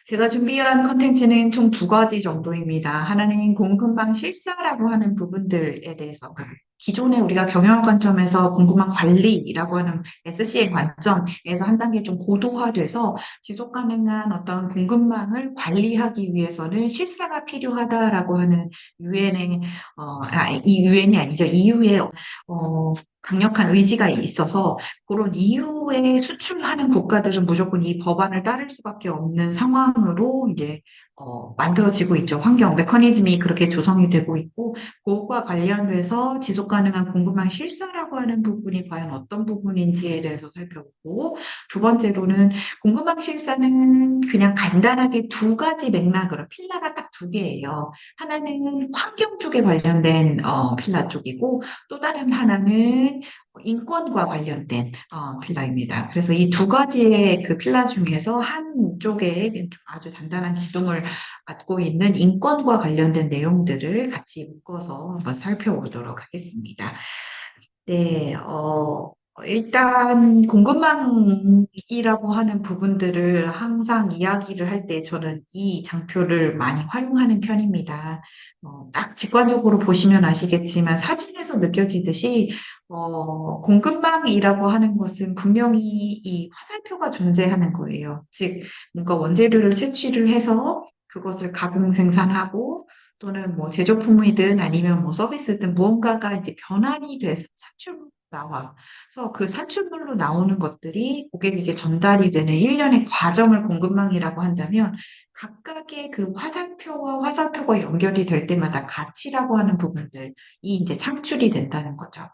제가 준비한 컨텐츠는 총 두 가지 정도입니다. 하나는 공급망 실사라고 하는 부분들에 대해서, 기존에 우리가 경영학 관점에서 공급망 관리라고 하는 SCL 관점에서 한 단계 좀 고도화돼서 지속 가능한 어떤 공급망을 관리하기 위해서는 실사가 필요하다라고 하는 유엔의, 이 유엔이 아니죠. EU의 강력한 의지가 있어서 그런 이후에 수출하는 국가들은 무조건 이 법안을 따를 수밖에 없는 상황으로 이제 만들어지고 있죠. 환경 메커니즘이 그렇게 조성이 되고 있고, 그것과 관련돼서 지속 가능한 공급망 실사라고 하는 부분이 과연 어떤 부분인지에 대해서 살펴보고, 두 번째로는 공급망 실사는 그냥 간단하게 두 가지 맥락으로 필라가 딱 두 개예요. 하나는 환경 쪽에 관련된 필라 쪽이고, 또 다른 하나는 인권과 관련된 필라입니다. 그래서 이 두 가지의 그 필라 중에서 한쪽에 아주 단단한 기둥을 갖고 있는 인권과 관련된 내용들을 같이 묶어서 한번 살펴보도록 하겠습니다. 네, 일단 공급망이라고 하는 부분들을 항상 이야기를 할 때 저는 이 장표를 많이 활용하는 편입니다. 딱 직관적으로 보시면 아시겠지만 사진에서 느껴지듯이 공급망이라고 하는 것은 분명히 이 화살표가 존재하는 거예요. 즉, 뭔가 원재료를 채취를 해서 그것을 가공 생산하고 또는 뭐 제조품이든 아니면 뭐 서비스든 무언가가 이제 변환이 돼서 산출물로 나와. 그래서 그 산출물로 나오는 것들이 고객에게 전달이 되는 일련의 과정을 공급망이라고 한다면 각각의 그 화살표와 화살표가 연결이 될 때마다 가치라고 하는 부분들이 이제 창출이 된다는 거죠.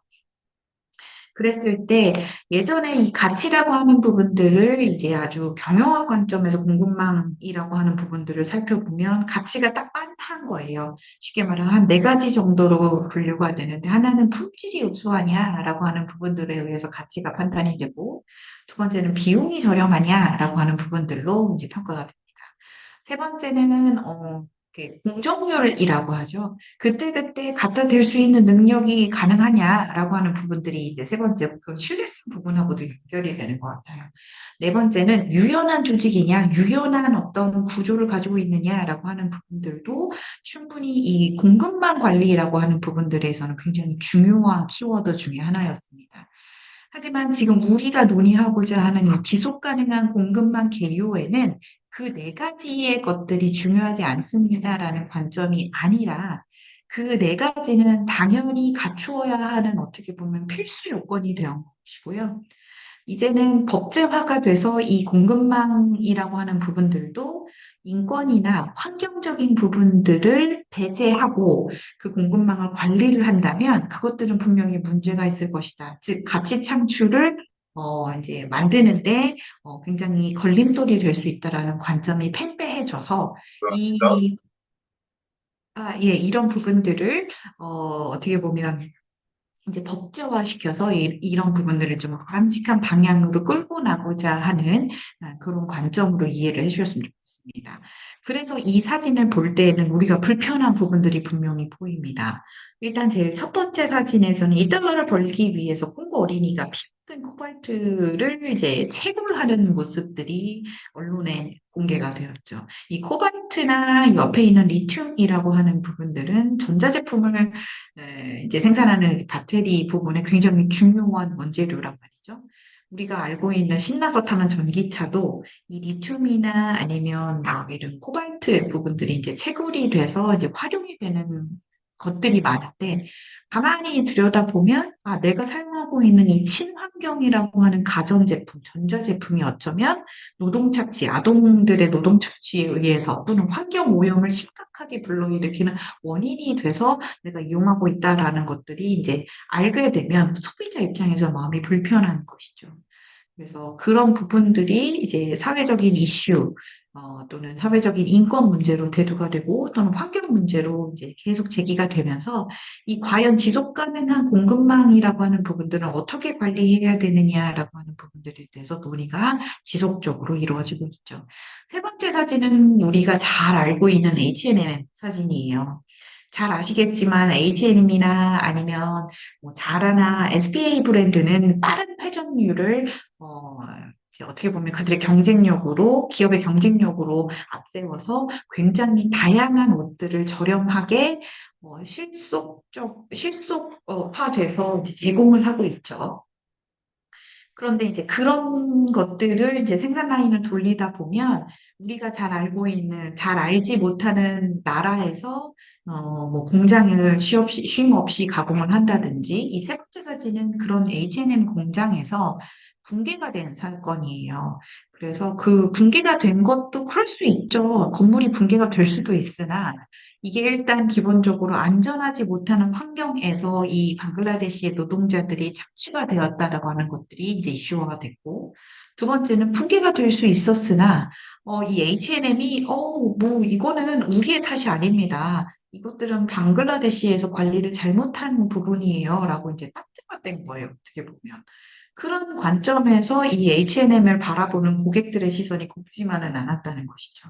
그랬을 때 예전에 이 가치라고 하는 부분들을 이제 아주 경영학 관점에서 공급망이라고 하는 부분들을 살펴보면 가치가 딱 빤한 거예요. 쉽게 말하면 한 네 가지 정도로 분류가 되는데 하나는 품질이 우수하냐라고 하는 부분들에 의해서 가치가 판단이 되고 두 번째는 비용이 저렴하냐라고 하는 부분들로 이제 평가가 됩니다. 세 번째는 공정률이라고 하죠. 그때그때 갖다 댈 수 있는 능력이 가능하냐라고 하는 부분들이 이제 세 번째 그 신뢰성 부분하고도 연결이 되는 것 같아요. 네 번째는 유연한 조직이냐, 유연한 어떤 구조를 가지고 있느냐라고 하는 부분들도 충분히 이 공급망 관리라고 하는 부분들에서는 굉장히 중요한 키워드 중에 하나였습니다. 하지만 지금 우리가 논의하고자 하는 이 지속 가능한 공급망 개요에는 그 네 가지의 것들이 중요하지 않습니다라는 관점이 아니라 그 네 가지는 당연히 갖추어야 하는 어떻게 보면 필수 요건이 되는 것이고요. 이제는 법제화가 돼서 이 공급망이라고 하는 부분들도 인권이나 환경적인 부분들을 배제하고 그 공급망을 관리를 한다면 그것들은 분명히 문제가 있을 것이다. 즉, 가치 창출을 이제 만드는데 굉장히 걸림돌이 될 수 있다라는 관점이 팽배해져서 이 예, 이런 부분들을 어떻게 보면 이제 법제화시켜서 이런 부분들을 좀 바람직한 방향으로 끌고 나고자 하는 그런 관점으로 이해를 해주셨으면 좋겠습니다. 그래서 이 사진을 볼 때에는 우리가 불편한 부분들이 분명히 보입니다. 일단 제일 첫 번째 사진에서는 이 달러를 벌기 위해서 콩고 어린이가 피묻은 코발트를 이제 채굴하는 모습들이 언론에 공개가 되었죠. 이 코발트나 옆에 있는 리튬이라고 하는 부분들은 전자제품을 이제 생산하는 배터리 부분에 굉장히 중요한 원재료란 말이죠. 우리가 알고 있는 신나서 타는 전기차도 이 리튬이나 아니면 뭐 이런 코발트 부분들이 이제 채굴이 돼서 이제 활용이 되는 것들이 많은데 가만히 들여다보면 내가 사용하고 있는 이 친환경이라고 하는 가전제품, 전자제품이 어쩌면 노동착취, 아동들의 노동착취에 의해서 또는 환경 오염을 심각하게 불러일으키는 원인이 돼서 내가 이용하고 있다라는 것들이 이제 알게 되면 소비자 입장에서 마음이 불편한 것이죠. 그래서 그런 부분들이 이제 사회적인 이슈, 또는 사회적인 인권 문제로 대두가 되고 또는 환경 문제로 이제 계속 제기가 되면서 이 과연 지속 가능한 공급망이라고 하는 부분들은 어떻게 관리해야 되느냐라고 하는 부분들에 대해서 논의가 지속적으로 이루어지고 있죠. 세 번째 사진은 우리가 잘 알고 있는 H&M 사진이에요. 잘 아시겠지만 H&M이나 아니면 뭐 자라나 SPA 브랜드는 빠른 회전율을 어, 이제 어떻게 보면 그들의 경쟁력으로, 기업의 경쟁력으로 앞세워서 굉장히 다양한 옷들을 저렴하게 실속화돼서 이제 제공을 하고 있죠. 그런데 이제 그런 것들을 이제 생산 라인을 돌리다 보면 우리가 잘 알고 있는, 잘 알지 못하는 나라에서 뭐 공장을 쉼 없이 가공을 한다든지, 이 세 번째 사진은 그런 H&M 공장에서 붕괴가 된 사건이에요. 그래서 그 붕괴가 된 것도 그럴 수 있죠. 건물이 붕괴가 될 수도 있으나 이게 일단 기본적으로 안전하지 못하는 환경에서 이 방글라데시의 노동자들이 착취가 되었다라고 하는 것들이 이제 이슈화가 됐고, 두 번째는 붕괴가 될 수 있었으나, 이 H&M이, 뭐, 이거는 우리의 탓이 아닙니다. 이것들은 방글라데시에서 관리를 잘못한 부분이에요. 라고 이제 딱지가 된 거예요. 어떻게 보면. 그런 관점에서 이 H&M을 바라보는 고객들의 시선이 곱지만은 않았다는 것이죠.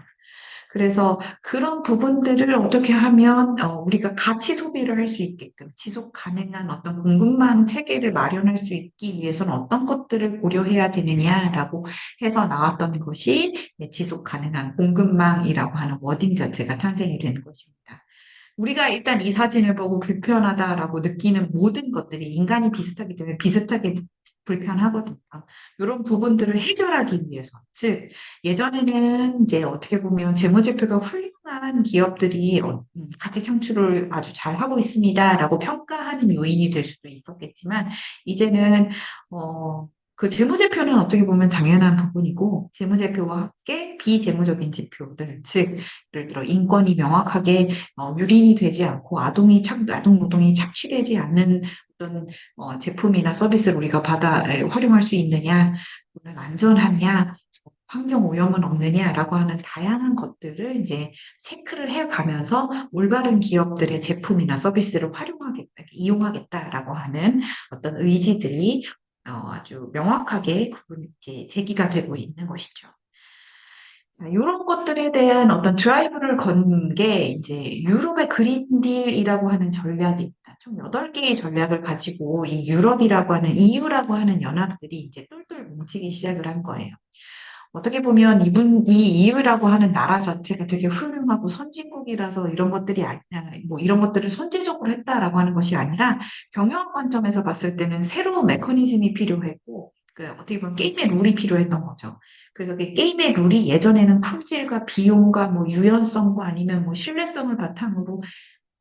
그래서 그런 부분들을 어떻게 하면 우리가 가치 소비를 할 수 있게끔 지속 가능한 어떤 공급망 체계를 마련할 수 있기 위해서는 어떤 것들을 고려해야 되느냐라고 해서 나왔던 것이 지속 가능한 공급망이라고 하는 워딩 자체가 탄생이 된 것입니다. 우리가 일단 이 사진을 보고 불편하다라고 느끼는 모든 것들이 인간이 비슷하기 때문에 비슷하게 불편하거든요. 이런 부분들을 해결하기 위해서. 즉, 예전에는 이제 어떻게 보면 재무제표가 훌륭한 기업들이 가치 창출을 아주 잘 하고 있습니다라고 평가하는 요인이 될 수도 있었겠지만, 이제는, 그 재무제표는 어떻게 보면 당연한 부분이고, 재무제표와 함께 비재무적인 지표들, 즉, 예를 들어 인권이 명확하게 유린이 되지 않고 아동 노동이 착취되지 않는 어떤 제품이나 서비스를 우리가 활용할 수 있느냐, 또는 안전하냐, 환경 오염은 없느냐라고 하는 다양한 것들을 이제 체크를 해가면서 올바른 기업들의 제품이나 서비스를 활용하겠다, 이용하겠다라고 하는 어떤 의지들이 아주 명확하게 이제 제기가 되고 있는 것이죠. 자, 이런 것들에 대한 어떤 드라이브를 건 게 이제 유럽의 그린딜이라고 하는 전략입니다. 총 8개의 전략을 가지고 이 유럽이라고 하는 EU라고 하는 연합들이 이제 똘똘 뭉치기 시작을 한 거예요. 어떻게 보면 이 EU라고 하는 나라 자체가 되게 훌륭하고 선진국이라서 이런 것들이 뭐 이런 것들을 선제적으로 했다라고 하는 것이 아니라 경영 관점에서 봤을 때는 새로운 메커니즘이 필요했고 그 어떻게 보면 게임의 룰이 필요했던 거죠. 그래서 그 게임의 룰이 예전에는 품질과 비용과 뭐 유연성과 아니면 뭐 신뢰성을 바탕으로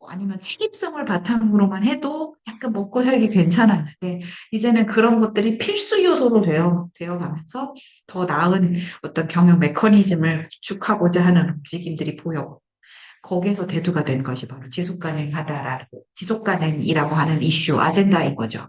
아니면 책임성을 바탕으로만 해도 약간 먹고 살기 괜찮았는데, 이제는 그런 것들이 필수 요소로 되어가면서 더 나은 어떤 경영 메커니즘을 구축하고자 하는 움직임들이 보여. 거기에서 대두가 된 것이 바로 지속 가능이라고 하는 이슈, 아젠다인 거죠.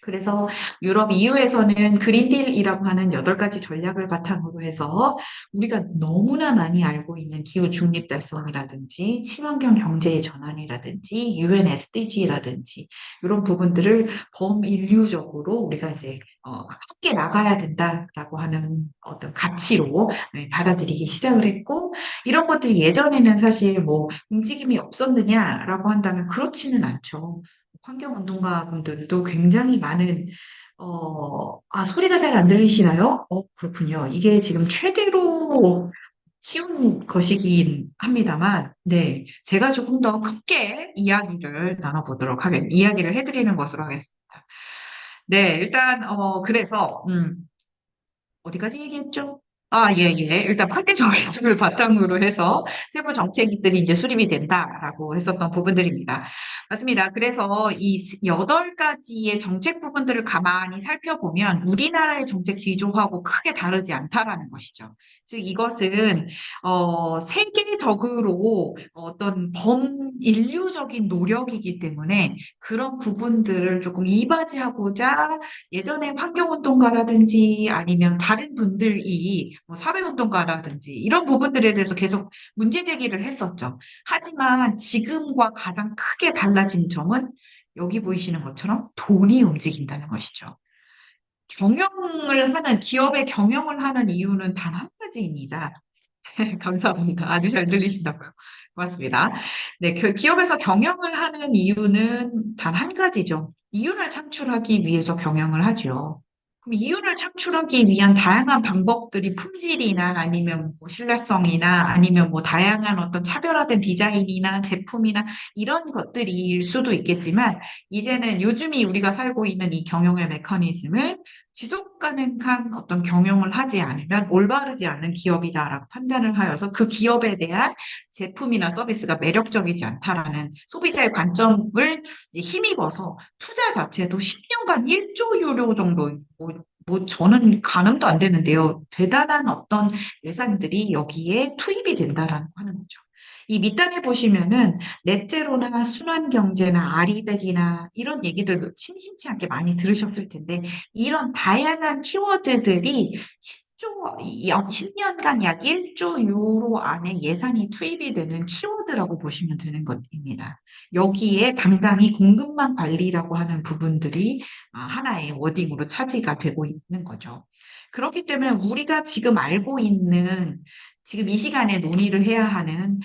그래서 유럽 EU에서는 그린딜이라고 하는 8가지 전략을 바탕으로 해서 우리가 너무나 많이 알고 있는 기후 중립 달성이라든지 친환경 경제의 전환이라든지 UN SDG라든지 이런 부분들을 범인류적으로 우리가 이제 함께 나가야 된다라고 하는 어떤 가치로 받아들이기 시작을 했고 이런 것들이 예전에는 사실 뭐 움직임이 없었느냐라고 한다면 그렇지는 않죠. 환경운동가분들도 굉장히 많은, 소리가 잘 안 들리시나요? 그렇군요. 이게 지금 최대로 키운 것이긴 합니다만, 네. 제가 조금 더 크게 이야기를 해드리는 것으로 하겠습니다. 네, 일단, 그래서, 어디까지 얘기했죠? 예, 예. 일단 8대 정책을 바탕으로 해서 세부 정책들이 이제 수립이 된다라고 했었던 부분들입니다. 맞습니다. 그래서 이 8가지의 정책 부분들을 가만히 살펴보면 우리나라의 정책 기조하고 크게 다르지 않다라는 것이죠. 즉, 이것은, 세계적으로 어떤 범인류적인 노력이기 때문에 그런 부분들을 조금 이바지하고자 예전에 환경운동가라든지 아니면 다른 분들이 뭐 사회운동가라든지 이런 부분들에 대해서 계속 문제 제기를 했었죠. 하지만 지금과 가장 크게 달라진 점은 여기 보이시는 것처럼 돈이 움직인다는 것이죠. 기업의 경영을 하는 이유는 단 한 가지입니다. 감사합니다. 아주 잘 들리신다고요. 고맙습니다. 네, 기업에서 경영을 하는 이유는 단 한 가지죠. 이윤을 창출하기 위해서 경영을 하죠. 그럼 이윤을 창출하기 위한 다양한 방법들이 품질이나 아니면 뭐 신뢰성이나 아니면 뭐 다양한 어떤 차별화된 디자인이나 제품이나 이런 것들일 수도 있겠지만 이제는 요즘이 우리가 살고 있는 이 경영의 메커니즘을 지속 가능한 어떤 경영을 하지 않으면 올바르지 않은 기업이다라고 판단을 하여서 그 기업에 대한 제품이나 서비스가 매력적이지 않다라는 소비자의 관점을 이제 힘입어서 투자 자체도 10년간 1조 유로 정도, 저는 가늠도 안 되는데요. 대단한 어떤 예산들이 여기에 투입이 된다라고 하는 거죠. 이 밑단에 보시면은 넷제로나 순환경제나 아리백이나 이런 얘기들 심심치 않게 많이 들으셨을 텐데 이런 다양한 키워드들이 10년간 약 1조 유로 안에 예산이 투입이 되는 키워드라고 보시면 되는 것입니다. 여기에 당당히 공급망 관리라고 하는 부분들이 하나의 워딩으로 차지가 되고 있는 거죠. 그렇기 때문에 우리가 지금 알고 있는 지금 이 시간에 논의를 해야 하는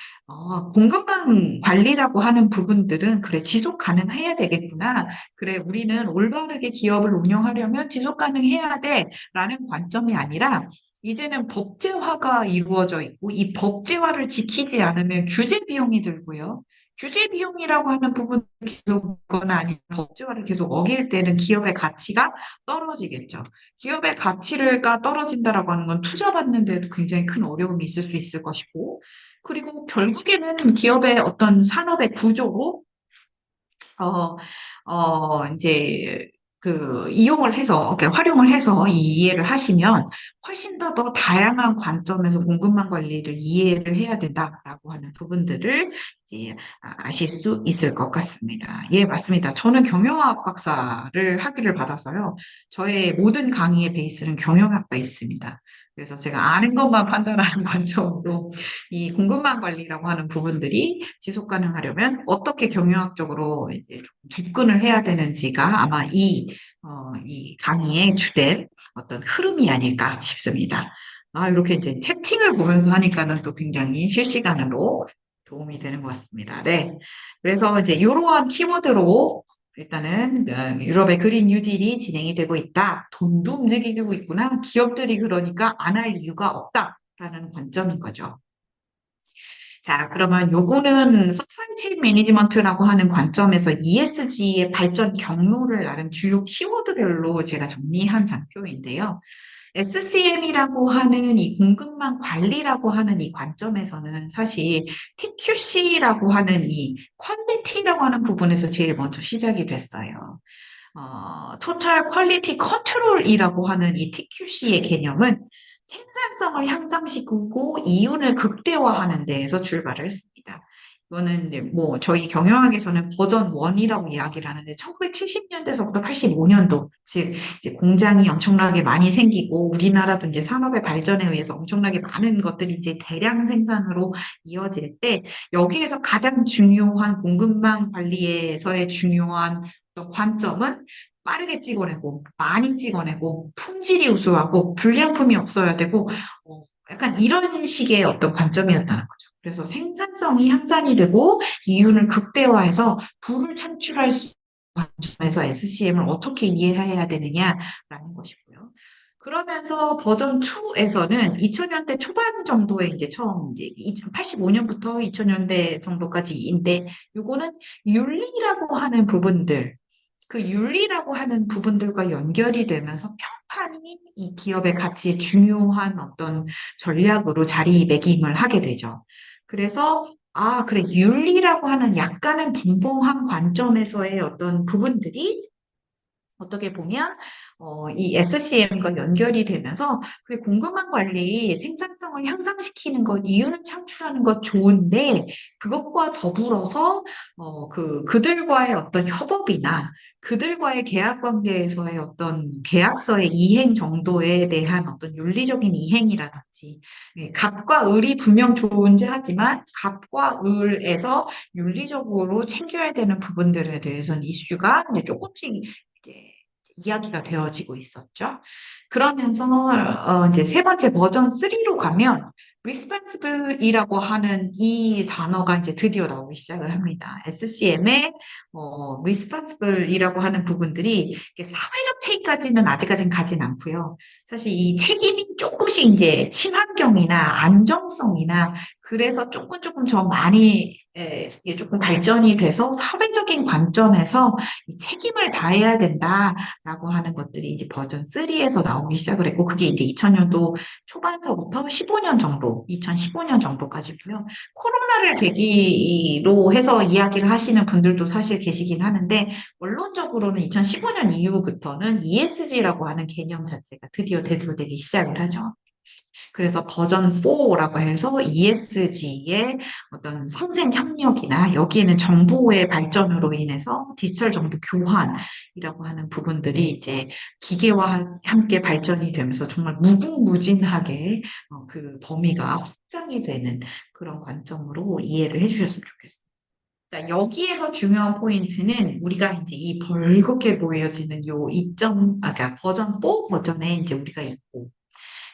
공급망 관리라고 하는 부분들은 그래 지속 가능해야 되겠구나. 그래 우리는 올바르게 기업을 운영하려면 지속 가능해야 돼라는 관점이 아니라 이제는 법제화가 이루어져 있고 이 법제화를 지키지 않으면 규제 비용이 들고요. 규제 비용이라고 하는 부분을 계속 거나 아니면 법제화를 계속 어길 때는 기업의 가치가 떨어지겠죠. 기업의 가치가 떨어진다라고 하는 건 투자받는 데도 굉장히 큰 어려움이 있을 수 있을 것이고, 그리고 결국에는 기업의 어떤 산업의 구조로 어, 이제, 이용을 해서, 활용을 해서 이 이해를 하시면 훨씬 더 다양한 관점에서 공급망 관리를 이해를 해야 된다라고 하는 부분들을 이제 아실 수 있을 것 같습니다. 예, 맞습니다. 저는 경영학 박사를 학위를 받아서요. 저의 모든 강의의 베이스는 경영학과 있습니다. 그래서 제가 아는 것만 판단하는 관점으로 이 공급망 관리라고 하는 부분들이 지속 가능하려면 어떻게 경영학적으로 이제 접근을 해야 되는지가 아마 이 강의의 주된 어떤 흐름이 아닐까 싶습니다. 이렇게 이제 채팅을 보면서 하니까는 또 굉장히 실시간으로 도움이 되는 것 같습니다. 네. 그래서 이제 이러한 키워드로 일단은 유럽의 그린 뉴딜이 진행이 되고 있다. 돈도 움직이고 있구나. 기업들이 그러니까 안 할 이유가 없다라는 관점인 거죠. 자, 그러면 요거는 서플라이 체인 매니지먼트라고 하는 관점에서 ESG의 발전 경로를 나름 주요 키워드별로 제가 정리한 장표인데요. SCM이라고 하는 이 공급망 관리라고 하는 이 관점에서는 사실 TQC라고 하는 이 퀄리티라고 하는 부분에서 제일 먼저 시작이 됐어요. 토탈 퀄리티 컨트롤이라고 하는 이 TQC의 개념은 생산성을 향상시키고 이윤을 극대화하는 데에서 출발을 했습니다. 이거는 이제 뭐 저희 경영학에서는 버전 1이라고 이야기를 하는데 1970년대서부터 85년도 즉 이제 공장이 엄청나게 많이 생기고 우리나라도 이제 산업의 발전에 의해서 엄청나게 많은 것들이 이제 대량 생산으로 이어질 때 여기에서 가장 중요한 공급망 관리에서의 중요한 어떤 관점은 빠르게 찍어내고 많이 찍어내고 품질이 우수하고 불량품이 없어야 되고 약간 이런 식의 어떤 관점이었다는 거죠. 그래서 생산성이 향상이 되고 이윤을 극대화해서 부를 창출할 수 있는 관점에서 SCM을 어떻게 이해해야 되느냐라는 것이고요. 그러면서 버전 2에서는 2000년대 초반 정도에 이제 처음 이제 85년부터 2000년대 정도까지인데 요거는 윤리라고 하는 부분들 그 윤리라고 하는 부분들과 연결이 되면서 평판이 이 기업의 가치의 중요한 어떤 전략으로 자리매김을 하게 되죠. 그래서 그래, 윤리라고 하는 약간은 벙벙한 관점에서의 어떤 부분들이 어떻게 보면 이 SCM과 연결이 되면서 그래, 공급망 관리, 생산성을 향상시키는 것, 이윤을 창출하는 것 좋은데 그것과 더불어서 그들과의 어떤 협업이나 그들과의 계약 관계에서의 어떤 계약서의 이행 정도에 대한 어떤 윤리적인 이행이라든지 갑과 을이 분명 존재하지만 갑과 을에서 윤리적으로 챙겨야 되는 부분들에 대해서는 이슈가 조금씩 이제 이야기가 되어지고 있었죠. 그러면서 이제 세 번째 버전 3로 가면 responsible이라고 하는 이 단어가 이제 드디어 나오기 시작을 합니다. SCM의 responsible이라고 하는 부분들이 이게 사회적 책임까지는 아직까지는 가진 않고요. 사실 이 책임이 조금씩 이제 친환경이나 안정성이나 그래서 조금 더 많이 이게 조금 발전이 돼서 사회적인 관점에서 이 책임을 다해야 된다라고 하는 것들이 이제 버전 3에서 나오기 시작을 했고 그게 이제 2000년도 초반서부터 15년 정도, 2015년 정도까지고요. 코로나를 계기로 해서 이야기를 하시는 분들도 사실 계시긴 하는데 원론적으로는 2015년 이후부터는 ESG라고 하는 개념 자체가 드디어 대두되기 시작을 하죠. 그래서 버전 4라고 해서 ESG의 어떤 상생 협력이나 여기에는 정보의 발전으로 인해서 디지털 정보 교환이라고 하는 부분들이 이제 기계와 함께 발전이 되면서 정말 무궁무진하게 그 범위가 확장이 되는 그런 관점으로 이해를 해주셨으면 좋겠어요. 자, 여기에서 중요한 포인트는 우리가 이제 이 벌겋게 보여지는 요 2점, 그러니까 버전 4 버전에 이제 우리가 있고,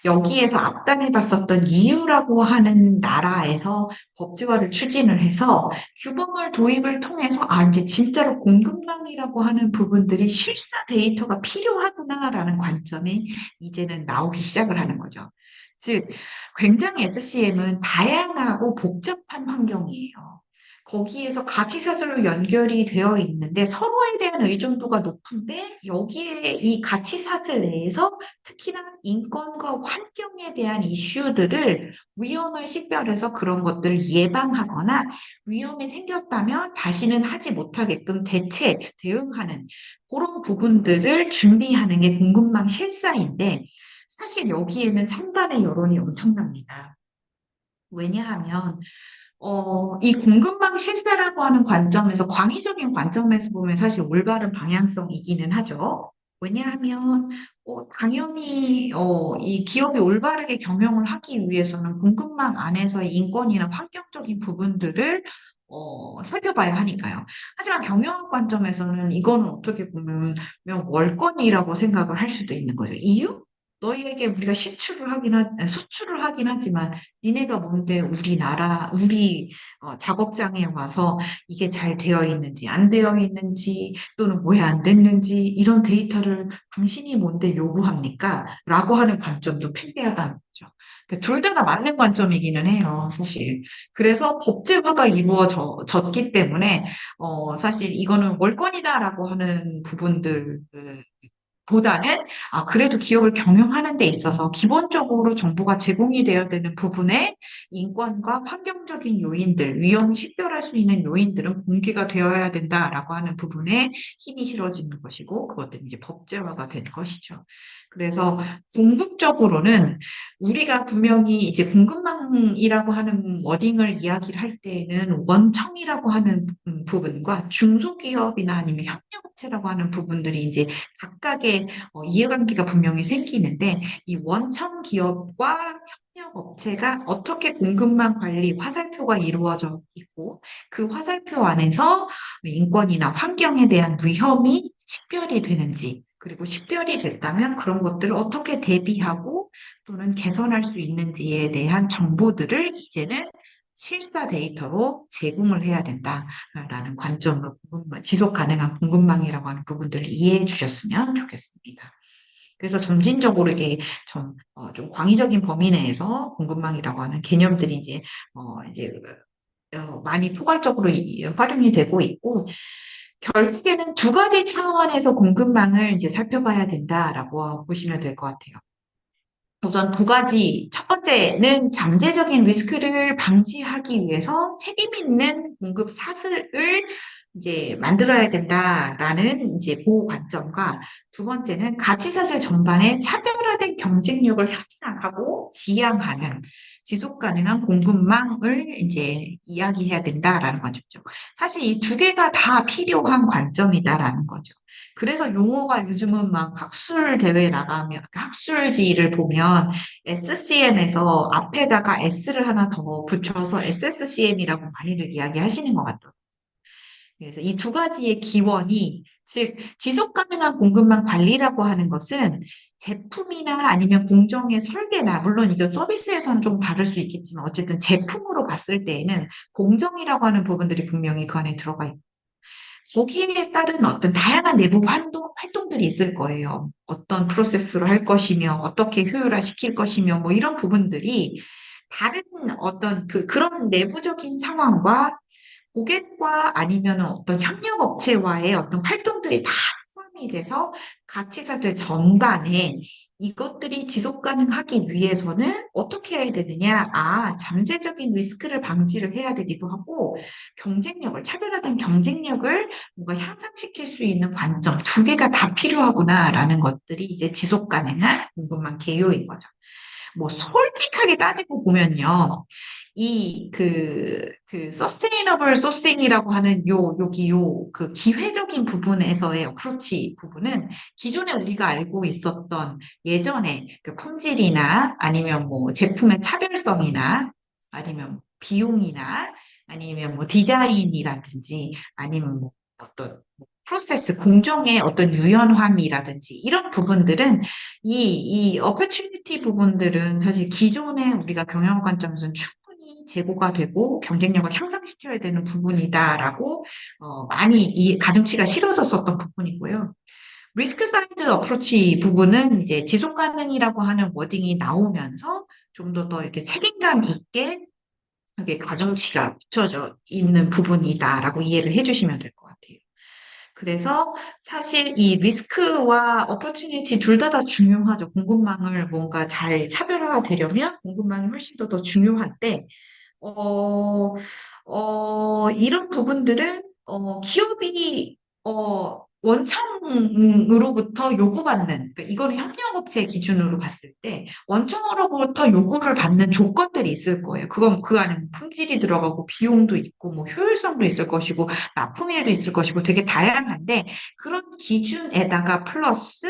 여기에서 앞단에 봤었던 EU라고 하는 나라에서 법제화를 추진을 해서 규범을 도입을 통해서 이제 진짜로 공급망이라고 하는 부분들이 실사 데이터가 필요하구나라는 관점이 이제는 나오기 시작을 하는 거죠. 즉, 굉장히 SCM은 다양하고 복잡한 환경이에요. 거기에서 가치사슬로 연결이 되어 있는데 서로에 대한 의존도가 높은데 여기에 이 가치사슬 내에서 특히나 인권과 환경에 대한 이슈들을 위험을 식별해서 그런 것들을 예방하거나 위험이 생겼다면 다시는 하지 못하게끔 대응하는 그런 부분들을 준비하는 게 공급망 실사인데 사실 여기에는 찬반의 여론이 엄청납니다. 왜냐하면 이 공급망 실사라고 하는 관점에서 광의적인 관점에서 보면 사실 올바른 방향성이기는 하죠. 왜냐하면 당연히 이 기업이 올바르게 경영을 하기 위해서는 공급망 안에서의 인권이나 환경적인 부분들을 살펴봐야 하니까요. 하지만 경영학 관점에서는 이거는 어떻게 보면 월권이라고 생각을 할 수도 있는 거죠. 이유? 너희에게 우리가 수출을 하긴 하지만 니네가 뭔데 우리나라, 우리 작업장에 와서 이게 잘 되어 있는지, 안 되어 있는지, 또는 왜 안 됐는지, 이런 데이터를 당신이 뭔데 요구합니까? 라고 하는 관점도 팽배하다는 거죠. 그러니까 둘 다 맞는 관점이기는 해요, 사실. 그래서 법제화가 이루어졌기 때문에, 사실 이거는 월권이다라고 하는 부분들, 보다는 그래도 기업을 경영하는 데 있어서 기본적으로 정보가 제공이 되어야 되는 부분에 인권과 환경적인 요인들, 위험을 식별할 수 있는 요인들은 공개가 되어야 된다라고 하는 부분에 힘이 실어지는 것이고 그것들이 이제 법제화가 된 것이죠. 그래서 궁극적으로는 우리가 분명히 이제 공급망이라고 하는 워딩을 이야기를 할 때에는 원청이라고 하는 부분과 중소기업이나 아니면 협력업체라고 하는 부분들이 이제 각각의 이해관계가 분명히 생기는데 이 원청 기업과 협력업체가 어떻게 공급망 관리 화살표가 이루어져 있고 그 화살표 안에서 인권이나 환경에 대한 위험이 식별이 되는지 그리고 식별이 됐다면 그런 것들을 어떻게 대비하고 또는 개선할 수 있는지에 대한 정보들을 이제는 실사 데이터로 제공을 해야 된다라는 관점으로 지속 가능한 공급망이라고 하는 부분들을 이해해 주셨으면 좋겠습니다. 그래서 점진적으로 이게 좀 광의적인 범위 내에서 공급망이라고 하는 개념들이 이제 많이 포괄적으로 활용이 되고 있고 결국에는 두 가지 차원에서 공급망을 이제 살펴봐야 된다라고 보시면 될 것 같아요. 우선 두 가지. 첫 번째는 잠재적인 리스크를 방지하기 위해서 책임 있는 공급 사슬을 이제 만들어야 된다라는 이제 보호 관점과 두 번째는 가치 사슬 전반에 차별화된 경쟁력을 향상하고 지향하는 지속 가능한 공급망을 이제 이야기해야 된다라는 관점이죠. 사실 이 두 개가 다 필요한 관점이다라는 거죠. 그래서 용어가 요즘은 막 학술 대회 나가면 학술지를 보면 SCM에서 앞에다가 S를 하나 더 붙여서 SSCM이라고 많이들 이야기하시는 것 같아요. 그래서 이 두 가지의 기원이 즉, 지속 가능한 공급망 관리라고 하는 것은 제품이나 아니면 공정의 설계나, 물론 이게 서비스에서는 좀 다를 수 있겠지만, 어쨌든 제품으로 봤을 때에는 공정이라고 하는 부분들이 분명히 그 안에 들어가 있고, 거기에 따른 어떤 다양한 내부 활동들이 있을 거예요. 어떤 프로세스로 할 것이며, 어떻게 효율화시킬 것이며, 뭐 이런 부분들이 다른 어떤 그런 내부적인 상황과 고객과 아니면 어떤 협력업체와의 어떤 활동들이 다 포함이 돼서 가치사들 전반에 이것들이 지속 가능하기 위해서는 어떻게 해야 되느냐? 잠재적인 리스크를 방지를 해야 되기도 하고, 차별화된 경쟁력을 뭔가 향상시킬 수 있는 관점, 두 개가 다 필요하구나라는 것들이 이제 지속 가능한 공급망 개요인 거죠. 뭐 솔직하게 따지고 보면요. 서스테이너블 소싱이라고 하는 그 기회적인 부분에서의 어프로치 부분은 기존에 우리가 알고 있었던 예전에 그 품질이나 아니면 뭐 제품의 차별성이나 아니면 비용이나 아니면 뭐 디자인이라든지 아니면 뭐 어떤 뭐 프로세스 공정의 어떤 유연함이라든지 이런 부분들은 이 opportunity 부분들은 사실 기존에 우리가 경영 관점에서는 충분히 제고가 되고 경쟁력을 향상시켜야 되는 부분이다라고 많이 이 가중치가 실어졌었던 부분이고요. 리스크 사이드 어프로치 부분은 이제 지속 가능이라고 하는 워딩이 나오면서 좀 더 이렇게 책임감 있게 이게 가중치가 붙여져 있는 부분이다라고 이해를 해주시면 될 것 같아요. 그래서 사실 이 리스크와 어퍼튜니티 둘 다 중요하죠. 공급망을 뭔가 잘 차별화되려면 공급망이 훨씬 더 중요한데, 어, 이런 부분들은, 기업이, 원청으로부터 요구받는, 그러니까 이거는 협력업체 기준으로 봤을 때, 원청으로부터 요구를 받는 조건들이 있을 거예요. 그건 그 안에 품질이 들어가고, 비용도 있고, 뭐, 효율성도 있을 것이고, 납품일도 있을 것이고, 되게 다양한데, 그런 기준에다가 플러스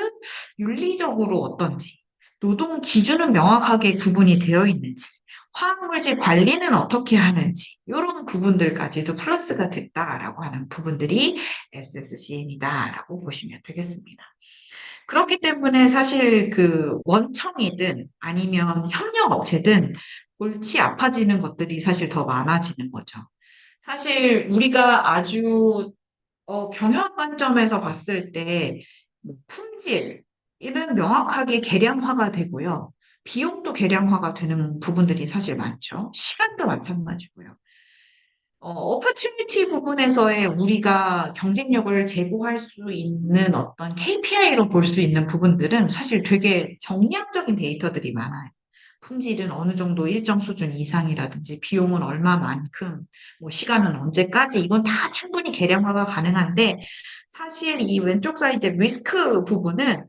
윤리적으로 어떤지, 노동 기준은 명확하게 구분이 되어 있는지, 화학물질 관리는 어떻게 하는지 이런 부분들까지도 플러스가 됐다라고 하는 부분들이 SSCN이다라고 보시면 되겠습니다. 그렇기 때문에 사실 그 원청이든 아니면 협력업체든 골치 아파지는 것들이 사실 더 많아지는 거죠. 사실 우리가 아주 경영 관점에서 봤을 때, 뭐 품질, 이런 명확하게 계량화가 되고요. 비용도 계량화가 되는 부분들이 사실 많죠. 시간도 마찬가지고요. 어퍼튜니티 부분에서의 우리가 경쟁력을 제고할 수 있는 어떤 KPI로 볼 수 있는 부분들은 사실 되게 정량적인 데이터들이 많아요. 품질은 어느 정도 일정 수준 이상이라든지 비용은 얼마만큼, 뭐 시간은 언제까지 이건 다 충분히 계량화가 가능한데 사실 이 왼쪽 사이드 리스크 부분은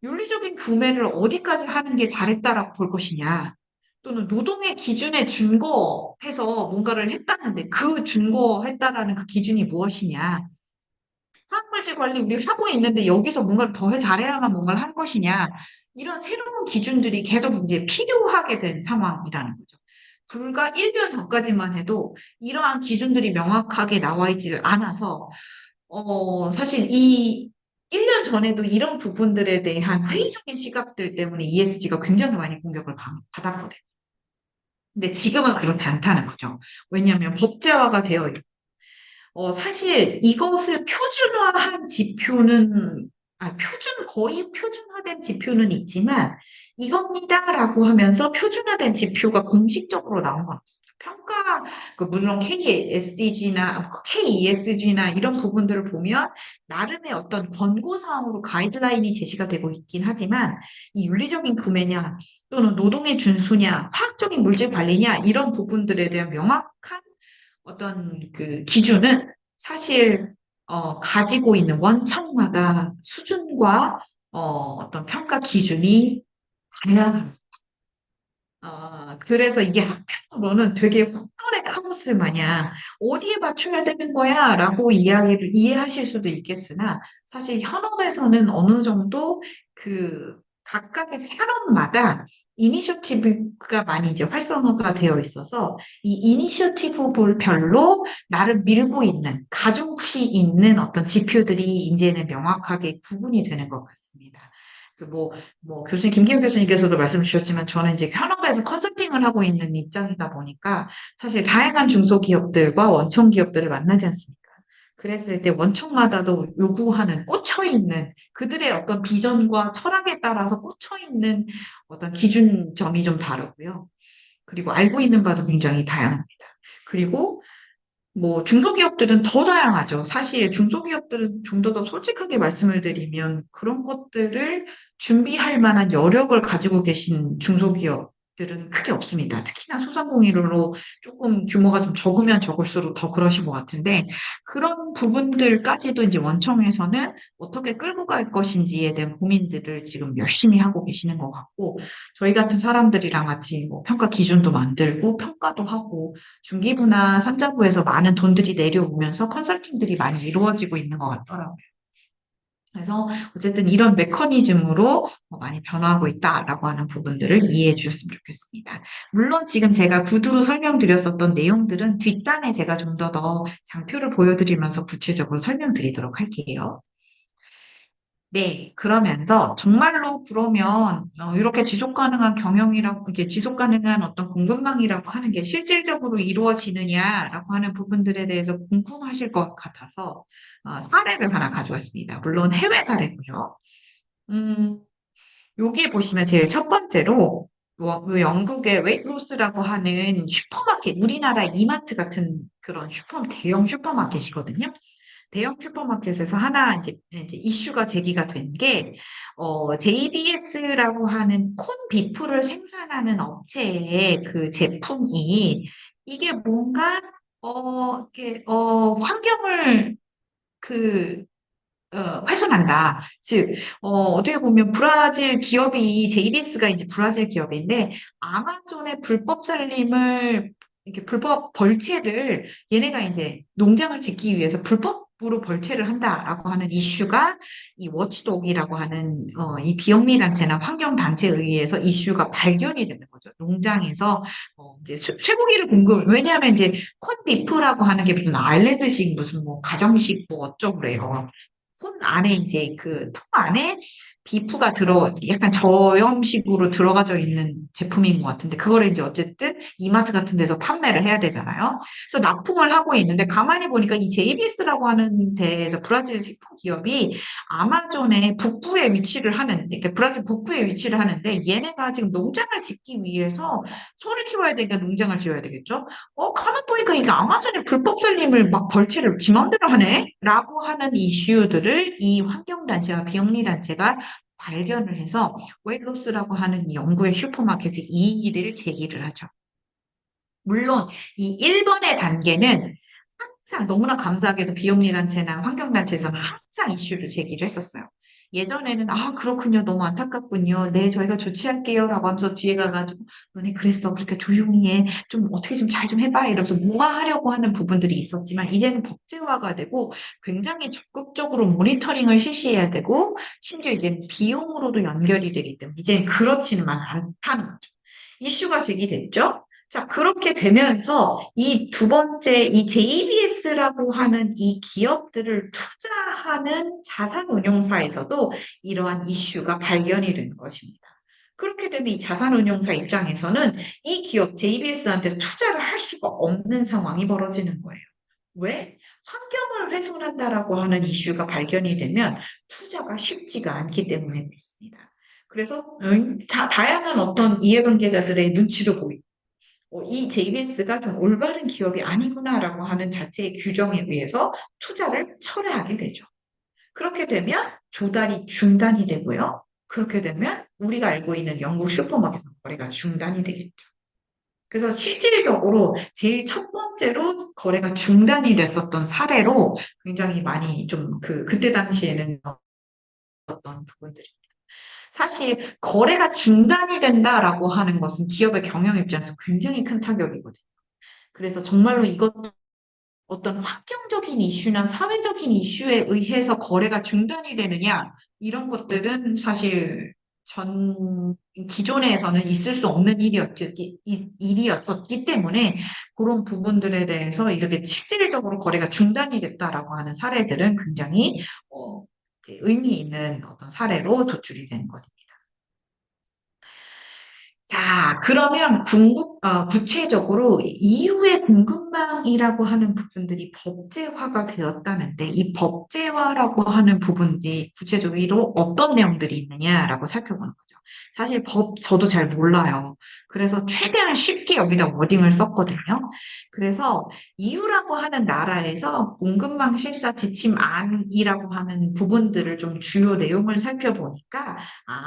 윤리적인 구매를 어디까지 하는 게 잘했다라고 볼 것이냐. 또는 노동의 기준에 준거해서 뭔가를 했다는데 그 준거했다라는 그 기준이 무엇이냐. 화학물질 관리 우리 하고 있는데 여기서 뭔가를 더 잘해야만 뭔가를 한 것이냐. 이런 새로운 기준들이 계속 이제 필요하게 된 상황이라는 거죠. 불과 1년 전까지만 해도 이러한 기준들이 명확하게 나와 있지를 않아서 사실 이 1년 전에도 이런 부분들에 대한 회의적인 시각들 때문에 ESG가 굉장히 많이 공격을 받았거든요. 근데 지금은 그렇지 않다는 거죠. 왜냐하면 법제화가 되어 있고, 사실 이것을 표준화한 지표는, 거의 표준화된 지표는 있지만, 이겁니다라고 하면서 표준화된 지표가 공식적으로 나온 건 없습니다. 물론 KESG나 이런 부분들을 보면, 나름의 어떤 권고사항으로 가이드라인이 제시가 되고 있긴 하지만, 이 윤리적인 구매냐, 또는 노동의 준수냐, 화학적인 물질 관리냐, 이런 부분들에 대한 명확한 어떤 그 기준은 사실 가지고 있는 원청마다 수준과 어떤 평가 기준이 다양합니다. 그래서 이게 한편으로는 되게 헛간의 카오스 마냥 어디에 맞춰야 되는 거야? 라고 이해하실 수도 있겠으나 사실 현업에서는 어느 정도 그 각각의 산업마다 이니셔티브가 많이 이제 활성화가 되어 있어서 이 이니셔티브별로 나를 밀고 있는 가중치 있는 어떤 지표들이 이제는 명확하게 구분이 되는 것 같습니다. 그래서 뭐 교수님 김기현 교수님께서도 말씀 주셨지만 저는 이제 현업에서 컨설팅을 하고 있는 입장이다 보니까 사실 다양한 중소기업들과 원청 기업들을 만나지 않습니까? 그랬을 때 원청마다도 요구하는 꽂혀 있는 그들의 어떤 비전과 철학에 따라서 꽂혀 있는 어떤 기준점이 좀 다르고요. 그리고 알고 있는 바도 굉장히 다양합니다. 그리고 뭐 중소기업들은 더 다양하죠. 사실 중소기업들은 좀 더 솔직하게 말씀을 드리면 그런 것들을 준비할 만한 여력을 가지고 계신 중소기업들은 크게 없습니다. 특히나 소상공인으로 조금 규모가 좀 적으면 적을수록 더 그러신 것 같은데 그런 부분들까지도 이제 원청에서는 어떻게 끌고 갈 것인지에 대한 고민들을 지금 열심히 하고 계시는 것 같고 저희 같은 사람들이랑 같이 뭐 평가 기준도 만들고 평가도 하고 중기부나 산자부에서 많은 돈들이 내려오면서 컨설팅들이 많이 이루어지고 있는 것 같더라고요. 그래서 어쨌든 이런 메커니즘으로 많이 변화하고 있다라고 하는 부분들을 이해해 주셨으면 좋겠습니다. 물론 지금 제가 구두로 설명드렸었던 내용들은 뒷단에 제가 좀 더 장표를 보여드리면서 구체적으로 설명드리도록 할게요. 네, 그러면서 정말로 그러면 이렇게 지속 가능한 경영이라고 이게 지속 가능한 어떤 공급망이라고 하는 게 실질적으로 이루어지느냐라고 하는 부분들에 대해서 궁금하실 것 같아서 사례를 하나 가져왔습니다. 물론 해외 사례고요. 음, 여기에 보시면 제일 첫 번째로 영국의 웨이트로스라고 하는 슈퍼마켓, 우리나라 이마트 같은 그런 대형 슈퍼마켓이거든요. 대형 슈퍼마켓에서 하나 이제 이슈가 제기가 된 게, JBS라고 하는 콘 비프를 생산하는 업체의 그 제품이 이게 뭔가, 환경을 그, 훼손한다. 즉, 어떻게 보면 브라질 기업이, JBS가 이제 브라질 기업인데, 아마존의 불법 살림을, 이렇게 불법 벌채를 얘네가 이제 농장을 짓기 위해서 불법으로 벌채를 한다라고 하는 이슈가 이 워치독이라고 하는 이 비영리 단체나 환경 단체에 의해서 이슈가 발견이 되는 거죠. 농장에서 이제 쇠고기를 왜냐하면 이제 콘비프라고 하는 게 무슨 아일랜드식 무슨 뭐 가정식 뭐 어쩌고래요. 콘 안에 이제 그 통 안에 비프가 약간 저염식으로 들어가져 있는 제품인 것 같은데, 그거를 이제 어쨌든 이마트 같은 데서 판매를 해야 되잖아요. 그래서 납품을 하고 있는데, 가만히 보니까 이 JBS라고 하는 데에서 브라질 식품 기업이 아마존의 북부에 위치를 그러니까 브라질 북부에 위치를 하는데, 얘네가 지금 농장을 짓기 위해서 소를 키워야 되니까 농장을 지어야 되겠죠? 가만 보니까 이게 아마존의 불법 살림을 막 벌채를 지 맘대로 하네? 라고 하는 이슈들을 이 환경단체와 비영리단체가 발견을 해서 웨이로스라고 하는 연구의 슈퍼마켓에 이의를 제기를 하죠. 물론 이 1번의 단계는 항상 너무나 감사하게도 비영리단체나 환경단체에서는 항상 이슈를 제기를 했었어요. 예전에는 그렇군요. 너무 안타깝군요. 네, 저희가 조치할게요. 라고 하면서 뒤에 가가지고 너네 그랬어. 그렇게 조용히 해. 좀 어떻게 좀 잘 좀 해봐. 이러면서 무마하려고 하는 부분들이 있었지만 이제는 법제화가 되고 굉장히 적극적으로 모니터링을 실시해야 되고 심지어 이제 비용으로도 연결이 되기 때문에 이제는 그렇지는 않다는 거죠. 이슈가 제기됐죠. 자, 그렇게 되면서 이 두 번째, 이 JBS라고 하는 이 기업들을 투자하는 자산운용사에서도 이러한 이슈가 발견이 된 것입니다. 그렇게 되면 이 자산운용사 입장에서는 이 기업 JBS한테 투자를 할 수가 없는 상황이 벌어지는 거예요. 왜? 환경을 훼손한다라고 하는 이슈가 발견이 되면 투자가 쉽지가 않기 때문에 그렇습니다. 그래서 다양한 어떤 이해관계자들의 눈치도 보이고 이 JBS가 좀 올바른 기업이 아니구나라고 하는 자체의 규정에 의해서 투자를 철회하게 되죠. 그렇게 되면 조달이 중단이 되고요. 그렇게 되면 우리가 알고 있는 영국 슈퍼마켓 거래가 중단이 되겠죠. 그래서 실질적으로 제일 첫 번째로 거래가 중단이 됐었던 사례로 굉장히 많이 그때 당시에는 어떤 부분들이 사실 거래가 중단이 된다라고 하는 것은 기업의 경영 입장에서 굉장히 큰 타격이거든요. 그래서 정말로 이것도 어떤 환경적인 이슈나 사회적인 이슈에 의해서 거래가 중단이 되느냐, 이런 것들은 사실 기존에서는 있을 수 없는 일이었었기 때문에 그런 부분들에 대해서 이렇게 실질적으로 거래가 중단이 됐다라고 하는 사례들은 굉장히 이제 의미 있는 어떤 사례로 도출이 되는 거죠. 자, 그러면 구체적으로 이후에 공급망이라고 하는 부분들이 법제화가 되었다는데, 이 법제화라고 하는 부분들이 구체적으로 어떤 내용들이 있느냐라고 살펴보는 거죠. 사실 저도 잘 몰라요. 그래서 최대한 쉽게 여기다 워딩을 썼거든요. 그래서 이유라고 하는 나라에서 공급망 실사 지침안이라고 하는 부분들을 좀 주요 내용을 살펴보니까,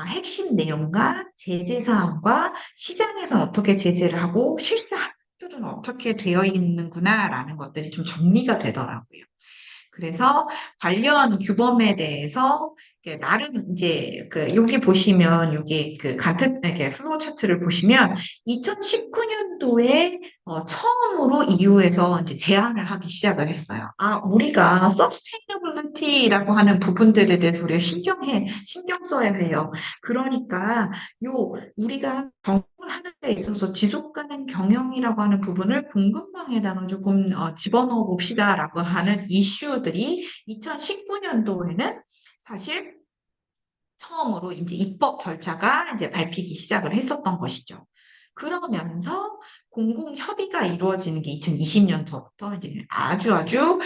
핵심 내용과 제재 사항과 시장에서 어떻게 제재를 하고 실사들은 어떻게 되어 있는구나라는 것들이 좀 정리가 되더라고요. 그래서 관련 규범에 대해서 나름 이제 여기 보시면 여기 이렇게 플로우 차트를 보시면 2019년도에 처음으로 EU에서 이제 제안을 하기 시작을 했어요. 우리가 서스테이너블리티라고 하는 부분들에 대해서 우리가 신경 써야 해요. 그러니까 우리가 경영을 하는 데 있어서 지속 가능 경영이라고 하는 부분을 공급망에다가 조금 집어넣어 봅시다라고 하는 이슈들이 2019년도에는 사실 처음으로 이제 입법 절차가 이제 밟히기 시작을 했었던 것이죠. 그러면서 공공협의가 이루어지는 게 2020년도부터 이제 아주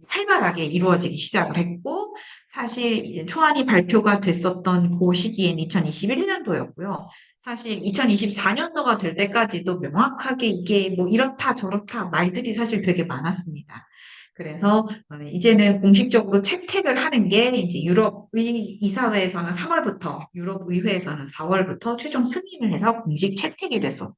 활발하게 이루어지기 시작을 했고, 사실 이제 초안이 발표가 됐었던 그 시기엔 2021년도였고요. 사실 2024년도가 될 때까지도 명확하게 이게 뭐 이렇다 저렇다 말들이 사실 되게 많았습니다. 그래서 이제는 공식적으로 채택을 하는 게 이제 이사회에서는 3월부터, 유럽의회에서는 4월부터 최종 승인을 해서 공식 채택이 됐었던.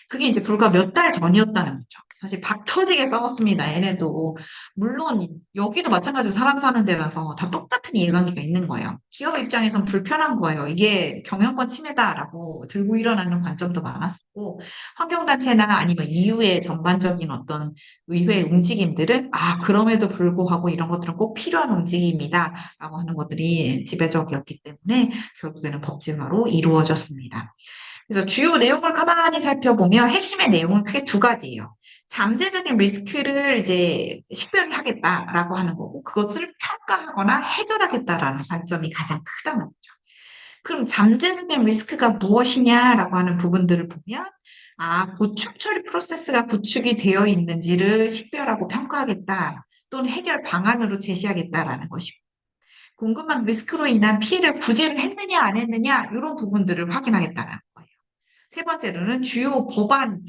그게 이제 불과 몇 달 전이었다는 거죠. 사실 박 터지게 싸웠습니다. 얘네도. 물론 여기도 마찬가지로 사람 사는 데라서 다 똑같은 이해관계가 있는 거예요. 기업 입장에선 불편한 거예요. 이게 경영권 침해다라고 들고 일어나는 관점도 많았었고, 환경단체나 아니면 EU의 전반적인 어떤 의회 움직임들은 그럼에도 불구하고 이런 것들은 꼭 필요한 움직임이다라고 하는 것들이 지배적이었기 때문에 결국에는 법제화로 이루어졌습니다. 그래서 주요 내용을 가만히 살펴보면 핵심의 내용은 크게 두 가지예요. 잠재적인 리스크를 이제 식별을 하겠다라고 하는 거고, 그것을 평가하거나 해결하겠다라는 관점이 가장 크다는 거죠. 그럼 잠재적인 리스크가 무엇이냐라고 하는 부분들을 보면, 보충 처리 프로세스가 구축이 되어 있는지를 식별하고 평가하겠다, 또는 해결 방안으로 제시하겠다라는 것이고, 궁금한 리스크로 인한 피해를 구제를 했느냐 안 했느냐 이런 부분들을 확인하겠다는 거예요. 세 번째로는 주요 법안을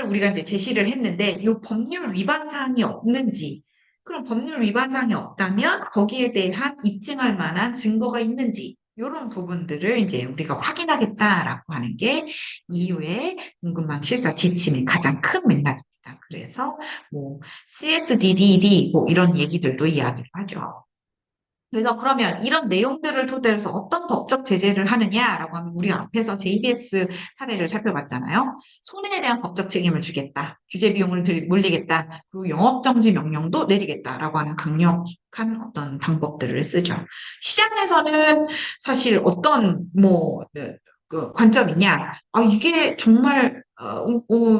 우리가 이제 제시를 했는데 이 법률 위반 사항이 없는지, 그럼 법률 위반 사항이 없다면 거기에 대한 입증할 만한 증거가 있는지 이런 부분들을 이제 우리가 확인하겠다라고 하는 게 EU의 공급망 실사 지침의 가장 큰 맥락입니다. 그래서 뭐 CSDDD 뭐 이런 얘기들도 이야기를 하죠. 그래서 그러면 이런 내용들을 토대로 해서 어떤 법적 제재를 하느냐라고 하면 우리가 앞에서 JBS 사례를 살펴봤잖아요. 손해에 대한 법적 책임을 주겠다. 규제 비용을 물리겠다. 그리고 영업정지 명령도 내리겠다라고 하는 강력한 어떤 방법들을 쓰죠. 시장에서는 사실 어떤 그 관점이냐. 이게 정말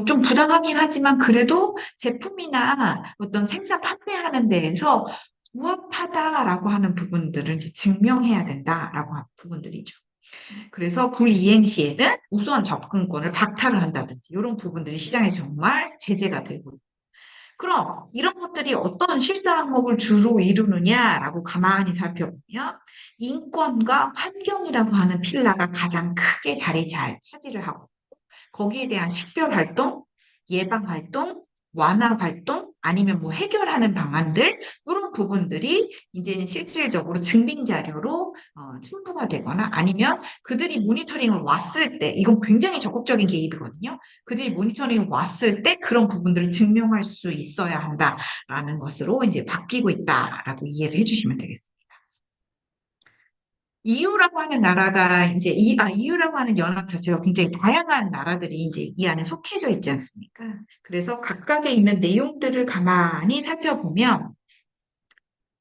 좀 부당하긴 하지만 그래도 제품이나 어떤 생산 판매하는 데에서 부합하다라고 하는 부분들을 이제 증명해야 된다라고 하는 부분들이죠. 그래서 불이행 시에는 우선 접근권을 박탈을 한다든지 이런 부분들이 시장에서 정말 제재가 되고, 그럼 이런 것들이 어떤 실사 항목을 주로 이루느냐라고 가만히 살펴보면 인권과 환경이라고 하는 필라가 가장 크게 자리 잘 차지를 하고, 거기에 대한 식별 활동, 예방 활동, 완화 활동, 아니면 뭐 해결하는 방안들, 이런 부분들이 이제는 실질적으로 증빙 자료로 첨부가 되거나 아니면 그들이 모니터링을 왔을 때, 이건 굉장히 적극적인 개입이거든요. 그들이 모니터링 왔을 때 그런 부분들을 증명할 수 있어야 한다라는 것으로 이제 바뀌고 있다라고 이해를 해주시면 되겠습니다. EU라고 하는 나라가 이제 EU라고 하는 연합 자체가 굉장히 다양한 나라들이 이제 이 안에 속해져 있지 않습니까? 그래서 각각에 있는 내용들을 가만히 살펴보면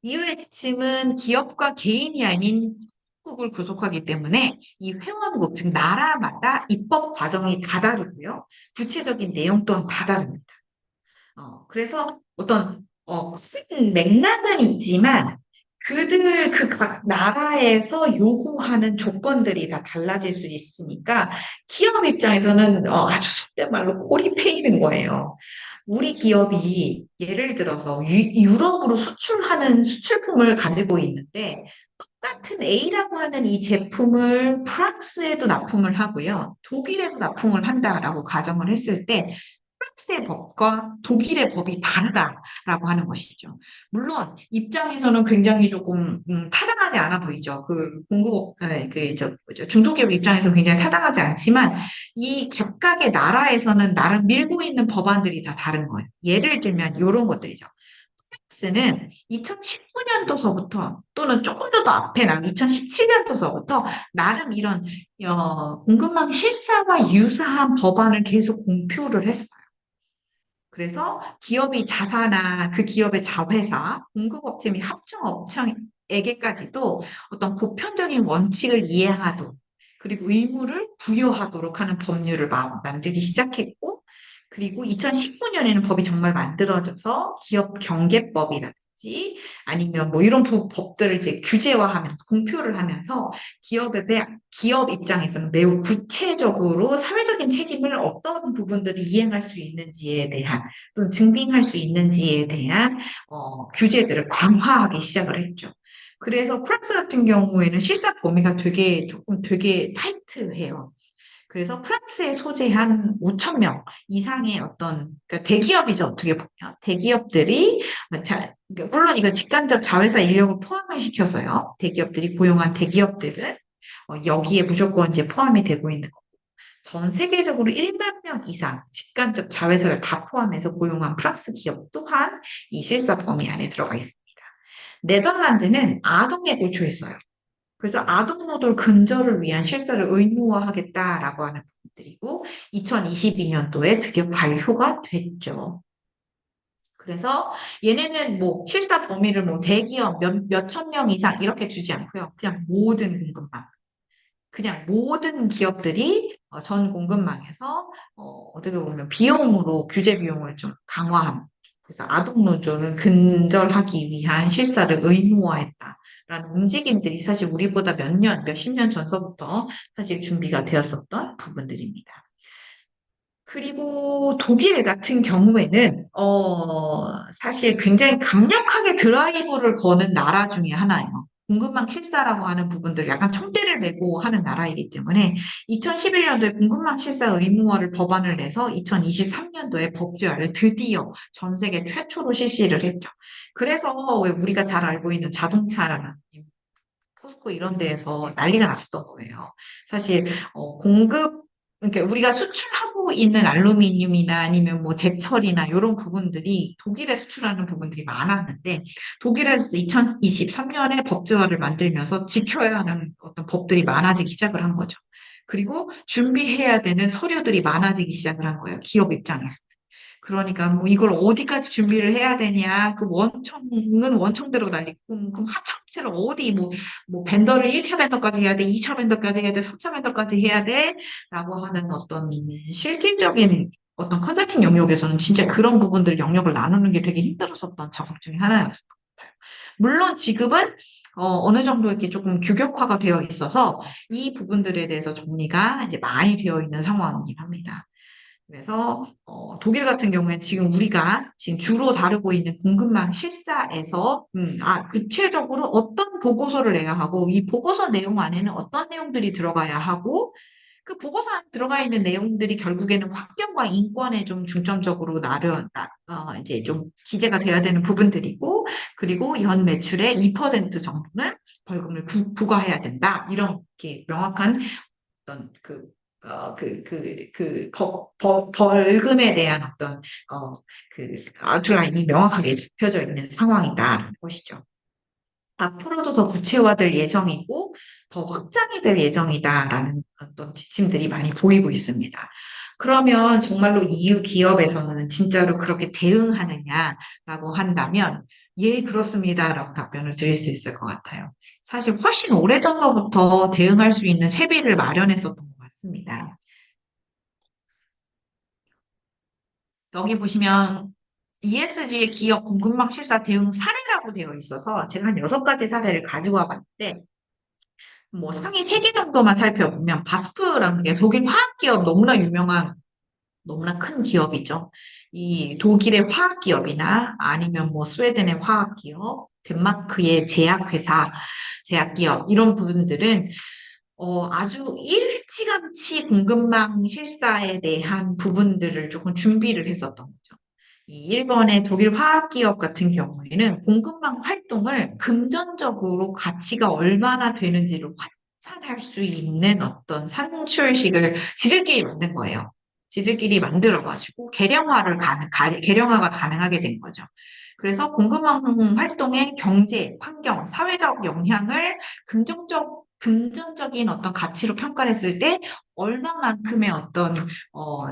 EU의 지침은 기업과 개인이 아닌 회원국을 구속하기 때문에 이 회원국, 즉 나라마다 입법 과정이 다 다르고요. 구체적인 내용 또한 다 다릅니다. 그래서 어떤 큰 맥락은 있지만 그들 그 각 나라에서 요구하는 조건들이 다 달라질 수 있으니까 기업 입장에서는 아주 속된 말로 골이 패이는 거예요. 우리 기업이 예를 들어서 유럽으로 수출하는 수출품을 가지고 있는데 똑같은 A라고 하는 이 제품을 프랑스에도 납품을 하고요. 독일에도 납품을 한다라고 가정을 했을 때 프랑스의 법과 독일의 법이 다르다라고 하는 것이죠. 물론 입장에서는 굉장히 조금 타당하지 않아 보이죠. 그 공급 그 중소기업 입장에서 굉장히 타당하지 않지만 이 각각의 나라에서는 나름 밀고 있는 법안들이 다 다른 거예요. 예를 들면 이런 것들이죠. 프랑스는 2019년도서부터 또는 조금 더 앞에 나 2017년도서부터 나름 이런 공급망 실사와 유사한 법안을 계속 공표를 했어요. 그래서 기업이 자사나 그 기업의 자회사, 공급업체 및 합청업체에게까지도 어떤 보편적인 원칙을 이해하도록 그리고 의무를 부여하도록 하는 법률을 만들기 시작했고 그리고 2019년에는 법이 정말 만들어져서 기업 경계법이라든지 아니면 뭐 이런 법들을 이제 규제화하면서 공표를 하면서 기업 입장에서는 매우 구체적으로 사회적인 책임을 어떤 부분들을 이행할 수 있는지에 대한 또는 증빙할 수 있는지에 대한 규제들을 강화하기 시작을 했죠. 그래서 프랑스 같은 경우에는 실사 범위가 되게 타이트해요. 그래서 프랑스에 소재한 5천 명 이상의 그러니까 대기업이죠, 어떻게 보면. 대기업들이, 그러니까 물론 이거 직간접 자회사 인력을 포함을 시켜서요. 대기업들이 고용한 대기업들은 여기에 무조건 이제 포함이 되고 있는 거고. 전 세계적으로 1만 명 이상 직간접 자회사를 다 포함해서 고용한 프랑스 기업 또한 이 실사 범위 안에 들어가 있습니다. 네덜란드는 아동에 고초했어요. 그래서 아동 노동 근절을 위한 실사를 의무화하겠다라고 하는 부분들이고 2022년도에 드디어 발효가 됐죠. 그래서 얘네는 뭐 실사 범위를 뭐 대기업 몇천 명 이상 이렇게 주지 않고요. 그냥 모든 공급망. 그냥 모든 기업들이 전 공급망에서 어떻게 보면 비용으로 규제 비용을 좀 강화한 그래서 아동 노조를 근절하기 위한 실사를 의무화했다라는 움직임들이 사실 우리보다 몇십 년 전서부터 사실 준비가 되었었던 부분들입니다. 그리고 독일 같은 경우에는 사실 굉장히 강력하게 드라이브를 거는 나라 중에 하나예요. 공급망 실사라고 하는 부분들 약간 총대를 메고 하는 나라이기 때문에 2011년도에 공급망 실사 의무화를 법안을 내서 2023년도에 법제화를 드디어 전 세계 최초로 실시를 했죠. 그래서 왜 우리가 잘 알고 있는 자동차 포스코 이런 데에서 난리가 났었던 거예요. 사실 그러니까 우리가 수출하고 있는 알루미늄이나 아니면 뭐 제철이나 이런 부분들이 독일에 수출하는 부분들이 많았는데 독일에서 2023년에 법제화를 만들면서 지켜야 하는 어떤 법들이 많아지기 시작을 한 거죠. 그리고 준비해야 되는 서류들이 많아지기 시작을 한 거예요. 기업 입장에서. 그러니까 뭐 이걸 어디까지 준비를 해야 되냐. 그 원청은 원청대로 날리고, 그럼 하청업체를 어디 뭐 벤더를 1차 벤더까지 해야 돼, 2차 벤더까지 해야 돼, 3차 벤더까지 해야 돼, 라고 하는 어떤 실질적인 어떤 컨설팅 영역에서는 진짜 그런 부분들 영역을 나누는 게 되게 힘들었었던 작업 중에 하나였을 것 같아요. 물론 지금은 어느 정도 이렇게 조금 규격화가 되어 있어서 이 부분들에 대해서 정리가 이제 많이 되어 있는 상황이긴 합니다. 그래서 독일 같은 경우에 지금 우리가 지금 주로 다루고 있는 공급망 실사에서 구체적으로 어떤 보고서를 내야 하고 이 보고서 내용 안에는 어떤 내용들이 들어가야 하고 그 보고서 안에 들어가 있는 내용들이 결국에는 환경과 인권에 좀 중점적으로 이제 좀 기재가 돼야 되는 부분들이고 그리고 연 매출의 2% 정도는 벌금을 부과해야 된다 이렇게 명확한 어떤 벌금에 대한 어떤, 아웃라인이 명확하게 짚혀져 있는 상황이다라는 것이죠. 앞으로도 더 구체화될 예정이고, 더 확장이 될 예정이다라는 어떤 지침들이 많이 보이고 있습니다. 그러면 정말로 EU 기업에서는 진짜로 그렇게 대응하느냐라고 한다면, 예, 그렇습니다라고 답변을 드릴 수 있을 것 같아요. 사실 훨씬 오래전서부터 대응할 수 있는 채비를 마련했었던 것 같습니다. 여기 보시면 ESG의 기업 공급망 실사 대응 사례라고 되어 있어서 제가 한 6가지 사례를 가지고 와봤는데 뭐 상위 3개 정도만 살펴보면 바스프라는 게 독일 화학기업 너무나 유명한 너무나 큰 기업이죠. 이 독일의 화학기업이나 아니면 뭐 스웨덴의 화학기업, 덴마크의 제약회사, 제약기업 이런 부분들은 아주 일찌감치 공급망 실사에 대한 부분들을 조금 준비를 했었던 거죠. 이 일본의 독일 화학기업 같은 경우에는 공급망 활동을 금전적으로 가치가 얼마나 되는지를 환산할 수 있는 어떤 산출식을 지들끼리 만든 거예요. 지들끼리 만들어가지고 계량화가 가능하게 된 거죠. 그래서 공급망 활동의 경제, 환경, 사회적 영향을 금전적인 어떤 가치로 평가를 했을 때 얼마만큼의 어떤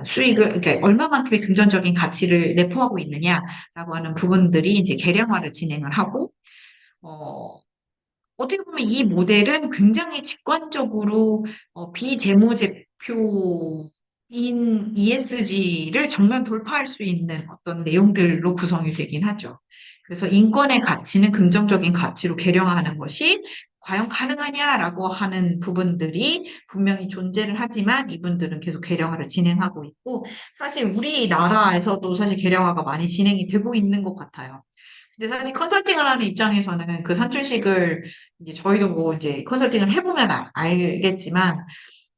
수익을, 그러니까 얼마만큼의 금전적인 가치를 내포하고 있느냐라고 하는 부분들이 이제 계량화를 진행을 하고, 어, 어떻게 보면 이 모델은 굉장히 직관적으로 비재무제표인 ESG를 정면 돌파할 수 있는 어떤 내용들로 구성이 되긴 하죠. 그래서 인권의 가치는 긍정적인 가치로 계량화하는 것이 과연 가능하냐라고 하는 부분들이 분명히 존재를 하지만 이분들은 계속 계량화를 진행하고 있고 사실 우리나라에서도 사실 계량화가 많이 진행이 되고 있는 것 같아요. 근데 사실 컨설팅을 하는 입장에서는 그 산출식을 이제 저희도 뭐 이제 컨설팅을 해보면 알겠지만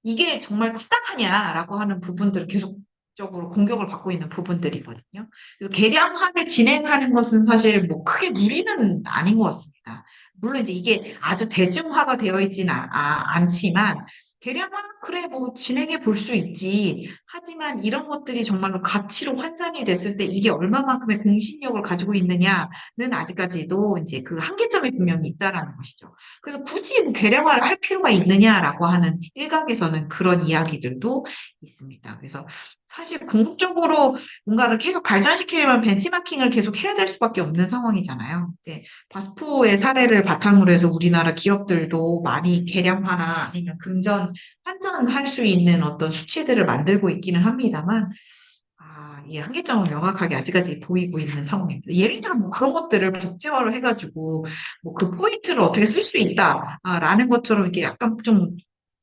이게 정말 타당하냐라고 하는 부분들을 계속적으로 공격을 받고 있는 부분들이거든요. 그래서 계량화를 진행하는 것은 사실 뭐 크게 무리는 아닌 것 같습니다. 물론 이제 이게 아주 대중화가 되어 있지는 않지만 계량화 그래 뭐 진행해 볼 수 있지. 하지만 이런 것들이 정말로 가치로 환산이 됐을 때 이게 얼마만큼의 공신력을 가지고 있느냐는 아직까지도 이제 그 한계점이 분명히 있다라는 것이죠. 그래서 굳이 뭐 계량화를 할 필요가 있느냐라고 하는 일각에서는 그런 이야기들도 있습니다. 그래서 사실 궁극적으로 뭔가를 계속 발전시키려면 벤치마킹을 계속 해야 될 수밖에 없는 상황이잖아요. 네, 바스프의 사례를 바탕으로 해서 우리나라 기업들도 많이 계량화나 아니면 환전할 수 있는 어떤 수치들을 만들고 있기는 합니다만 이 한계점은 명확하게 아직까지 보이고 있는 상황입니다. 예를 들어 뭐 그런 것들을 복제화를 해가지고 뭐 그 포인트를 어떻게 쓸 수 있다라는 것처럼 이렇게 약간 좀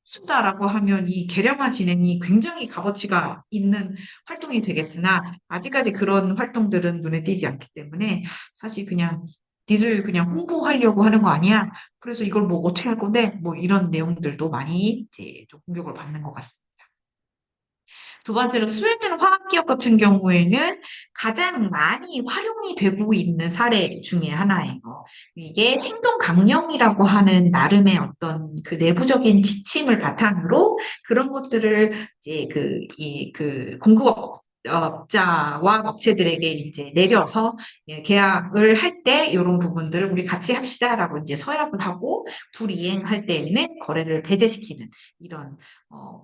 쓴다라고 하면 이 계량화 진행이 굉장히 값어치가 있는 활동이 되겠으나 아직까지 그런 활동들은 눈에 띄지 않기 때문에 사실 그냥 니들 그냥 홍보하려고 하는 거 아니야? 그래서 이걸 뭐 어떻게 할 건데? 뭐 이런 내용들도 많이 이제 좀 공격을 받는 것 같습니다. 두 번째로 스웨덴 화학기업 같은 경우에는 가장 많이 활용이 되고 있는 사례 중에 하나예요. 이게 행동 강령이라고 하는 나름의 어떤 그 내부적인 지침을 바탕으로 그런 것들을 이제 공급업자와 업체들에게 이제 내려서 예, 계약을 할 때 이런 부분들을 우리 같이 합시다라고 이제 서약을 하고 불이행할 때에는 거래를 배제시키는 이런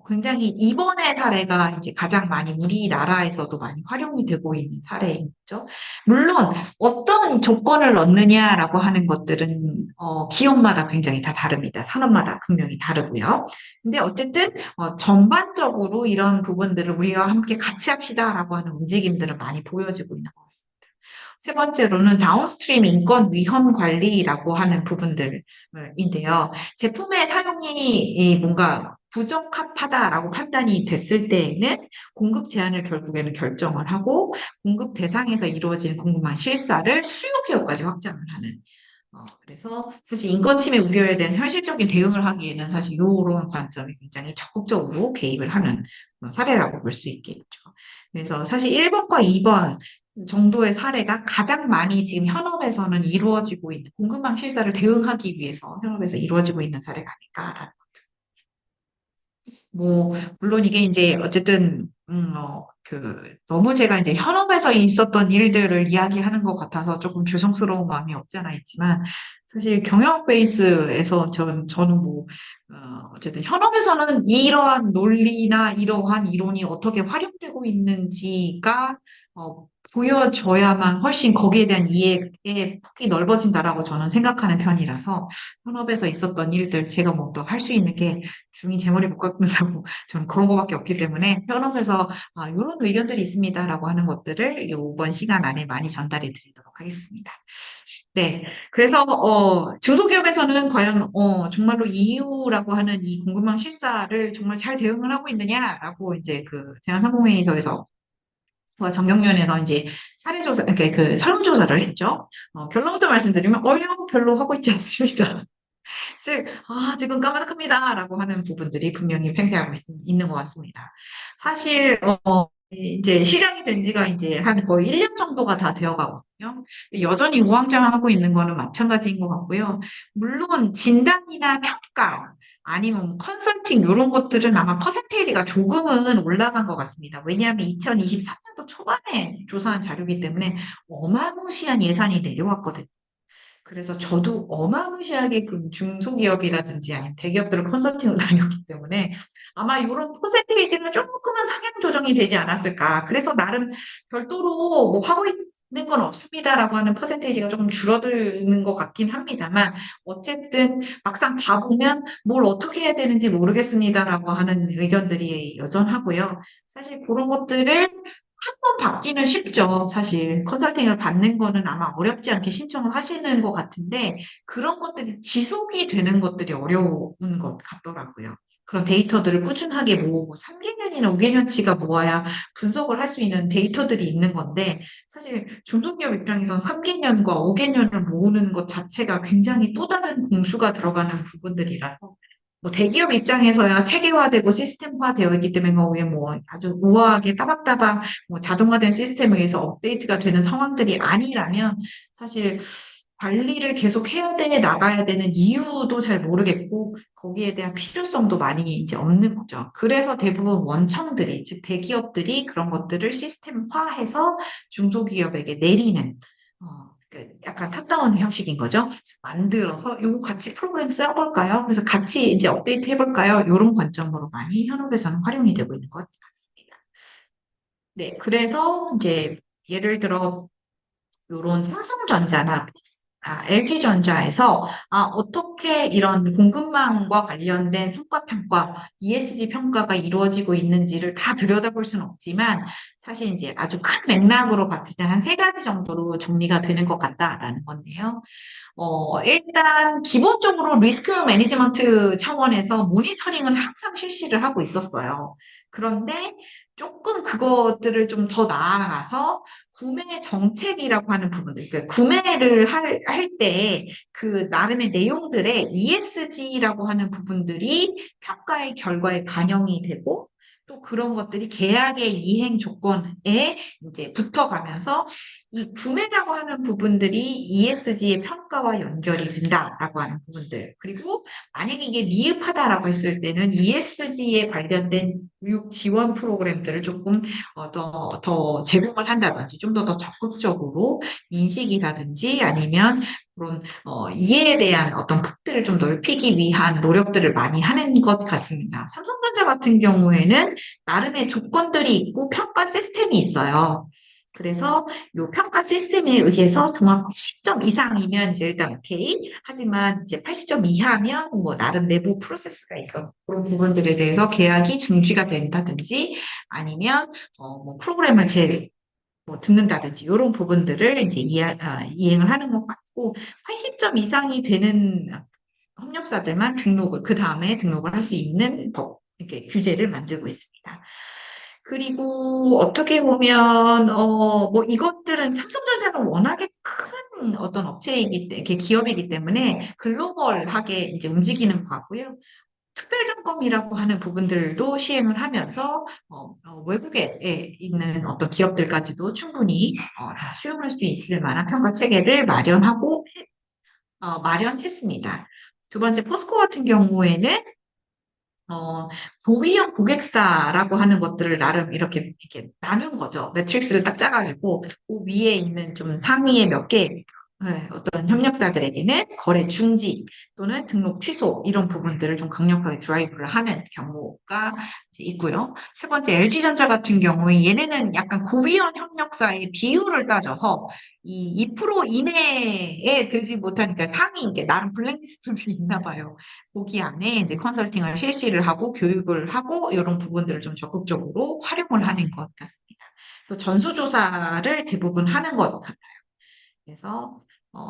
굉장히 이번의 사례가 이제 가장 많이 우리나라에서도 많이 활용이 되고 있는 사례이죠. 물론 어떤 조건을 넣느냐라고 하는 것들은 기업마다 굉장히 다 다릅니다. 산업마다 분명히 다르고요. 근데 어쨌든 전반적으로 이런 부분들을 우리가 함께 같이 합시다라고 하는 움직임들을 많이 보여지고 있는 것 같습니다. 세 번째로는 다운스트림 인권 위험 관리라고 하는 부분들인데요. 제품의 사용이 뭔가 부적합하다라고 판단이 됐을 때에는 공급 제한을 결국에는 결정을 하고 공급 대상에서 이루어진 공급망 실사를 수요 기업까지 확장을 하는 그래서 사실 인권 침해 우려에 대한 현실적인 대응을 하기에는 사실 이런 관점이 굉장히 적극적으로 개입을 하는 그런 사례라고 볼 수 있겠죠. 그래서 사실 1번과 2번 정도의 사례가 가장 많이 지금 현업에서는 이루어지고 있는 공급망 실사를 대응하기 위해서 현업에서 이루어지고 있는 사례가 아닐까라는 뭐, 물론 이게 이제 어쨌든, 너무 제가 이제 현업에서 있었던 일들을 이야기하는 것 같아서 조금 죄송스러운 마음이 없지 않아 있지만, 사실 경영학 베이스에서 저는 뭐, 어쨌든 현업에서는 이러한 논리나 이러한 이론이 어떻게 활용되고 있는지가, 보여줘야만 훨씬 거기에 대한 이해의 폭이 넓어진다라고 저는 생각하는 편이라서 현업에서 있었던 일들 제가 뭐 또 할 수 있는 게 중이 제 머리 못 깎는다고 저는 그런 거밖에 없기 때문에 현업에서 이런 의견들이 있습니다라고 하는 것들을 이번 시간 안에 많이 전달해 드리도록 하겠습니다. 네. 그래서, 중소기업에서는 과연, 정말로 EU라고 하는 이 공급망 실사를 정말 잘 대응을 하고 있느냐라고 이제 그 대한상공회의소에서 정경련에서 이제 사례조사, 그러니까 그 설문조사를 했죠. 결론부터 말씀드리면, 별로 하고 있지 않습니다. 즉, 지금 까마득합니다라고 하는 부분들이 분명히 팽배하고 있는 것 같습니다. 사실, 이제 시장이 된 지가 이제 한 거의 1년 정도가 다 되어 가거든요. 여전히 우왕좌왕하고 있는 거는 마찬가지인 것 같고요. 물론 진단이나 평가 아니면 컨설팅 이런 것들은 아마 퍼센테이지가 조금은 올라간 것 같습니다. 왜냐하면 2023년도 초반에 조사한 자료이기 때문에 어마무시한 예산이 내려왔거든요. 그래서 저도 어마무시하게 그 중소기업이라든지 아니면 대기업들을 컨설팅을 다녔기 때문에 아마 이런 퍼센테이지는 조금은 상향 조정이 되지 않았을까. 그래서 나름 별도로 뭐 하고 있는 건 없습니다라고 하는 퍼센테이지가 조금 줄어드는 것 같긴 합니다만 어쨌든 막상 가보면 뭘 어떻게 해야 되는지 모르겠습니다라고 하는 의견들이 여전하고요. 사실 그런 것들을 한 번 받기는 쉽죠. 사실 컨설팅을 받는 거는 아마 어렵지 않게 신청을 하시는 것 같은데 그런 것들이 지속이 되는 것들이 어려운 것 같더라고요. 그런 데이터들을 꾸준하게 모으고 3개년이나 5개년치가 모아야 분석을 할 수 있는 데이터들이 있는 건데 사실 중소기업 입장에선 3개년과 5개년을 모으는 것 자체가 굉장히 또 다른 공수가 들어가는 부분들이라서 뭐 대기업 입장에서야 체계화되고 시스템화되어 있기 때문에 거기에 뭐 아주 우아하게 따박따박 뭐 자동화된 시스템에 의해서 업데이트가 되는 상황들이 아니라면 사실 관리를 계속 해야 돼 나가야 되는 이유도 잘 모르겠고 거기에 대한 필요성도 많이 이제 없는 거죠. 그래서 대부분 원청들이 즉 대기업들이 그런 것들을 시스템화해서 중소기업에게 내리는 그 약간 탑다운 형식인 거죠. 만들어서 요거 같이 프로그램 써볼까요? 그래서 같이 이제 업데이트 해볼까요? 이런 관점으로 많이 현업에서는 활용이 되고 있는 것 같습니다. 네, 그래서 이제 예를 들어 요런 삼성전자나 LG전자에서 어떻게 이런 공급망과 관련된 성과평가, ESG 평가가 이루어지고 있는지를 다 들여다볼 수는 없지만 사실 이제 아주 큰 맥락으로 봤을 때 한 세 가지 정도로 정리가 되는 것 같다라는 건데요. 일단 기본적으로 리스크 매니지먼트 차원에서 모니터링은 항상 실시를 하고 있었어요. 그런데 조금 그것들을 좀 더 나아가서 구매 정책이라고 하는 부분들, 그러니까 구매를 할 때 그 나름의 내용들의 ESG라고 하는 부분들이 평가의 결과에 반영이 되고 또 그런 것들이 계약의 이행 조건에 이제 붙어가면서 이 구매라고 하는 부분들이 ESG의 평가와 연결이 된다라고 하는 부분들. 그리고 만약에 이게 미흡하다라고 했을 때는 ESG에 관련된 교육 지원 프로그램들을 조금 더 제공을 한다든지 좀 더 적극적으로 인식이라든지 아니면 그런 이해에 대한 어떤 폭들을 좀 넓히기 위한 노력들을 많이 하는 것 같습니다. 삼성전자 같은 경우에는 나름의 조건들이 있고 평가 시스템이 있어요. 그래서 이 평가 시스템에 의해서 정말 80점 이상이면 이제 일단 오케이. 하지만 이제 80점 이하면 뭐 나름 내부 프로세스가 있어. 그런 부분들에 대해서 계약이 중지가 된다든지 아니면 뭐 프로그램을 뭐 듣는다든지 이런 부분들을 이제 이행을 하는 것 같고 80점 이상이 되는 협력사들만 그 다음에 등록을 할 수 있는 이렇게 규제를 만들고 있습니다. 그리고 어떻게 보면 뭐 이것들은 삼성전자는 워낙에 큰 어떤 이렇게 기업이기 때문에 글로벌하게 이제 움직이는 것 같고요. 특별점검이라고 하는 부분들도 시행을 하면서 외국에 있는 어떤 기업들까지도 충분히 다 수용할 수 있을 만한 평가 체계를 마련했습니다. 두 번째 포스코 같은 경우에는 고위험 고객사라고 하는 것들을 나름 이렇게 나눈 거죠. 매트릭스를 딱 짜가지고 그 위에 있는 좀 상위에 몇 개 어떤 협력사들에게는 거래 중지 또는 등록 취소 이런 부분들을 좀 강력하게 드라이브를 하는 경우가 이제 있고요. 세 번째 LG전자 같은 경우에 얘네는 약간 고위험 협력사의 비율을 따져서 이 2% 이내에 들지 못하니까 상위 게 나름 블랙리스트들이 있나 봐요. 거기 안에 이제 컨설팅을 실시를 하고 교육을 하고 이런 부분들을 좀 적극적으로 활용을 하는 것 같습니다. 그래서 전수조사를 대부분 하는 것 같아요. 그래서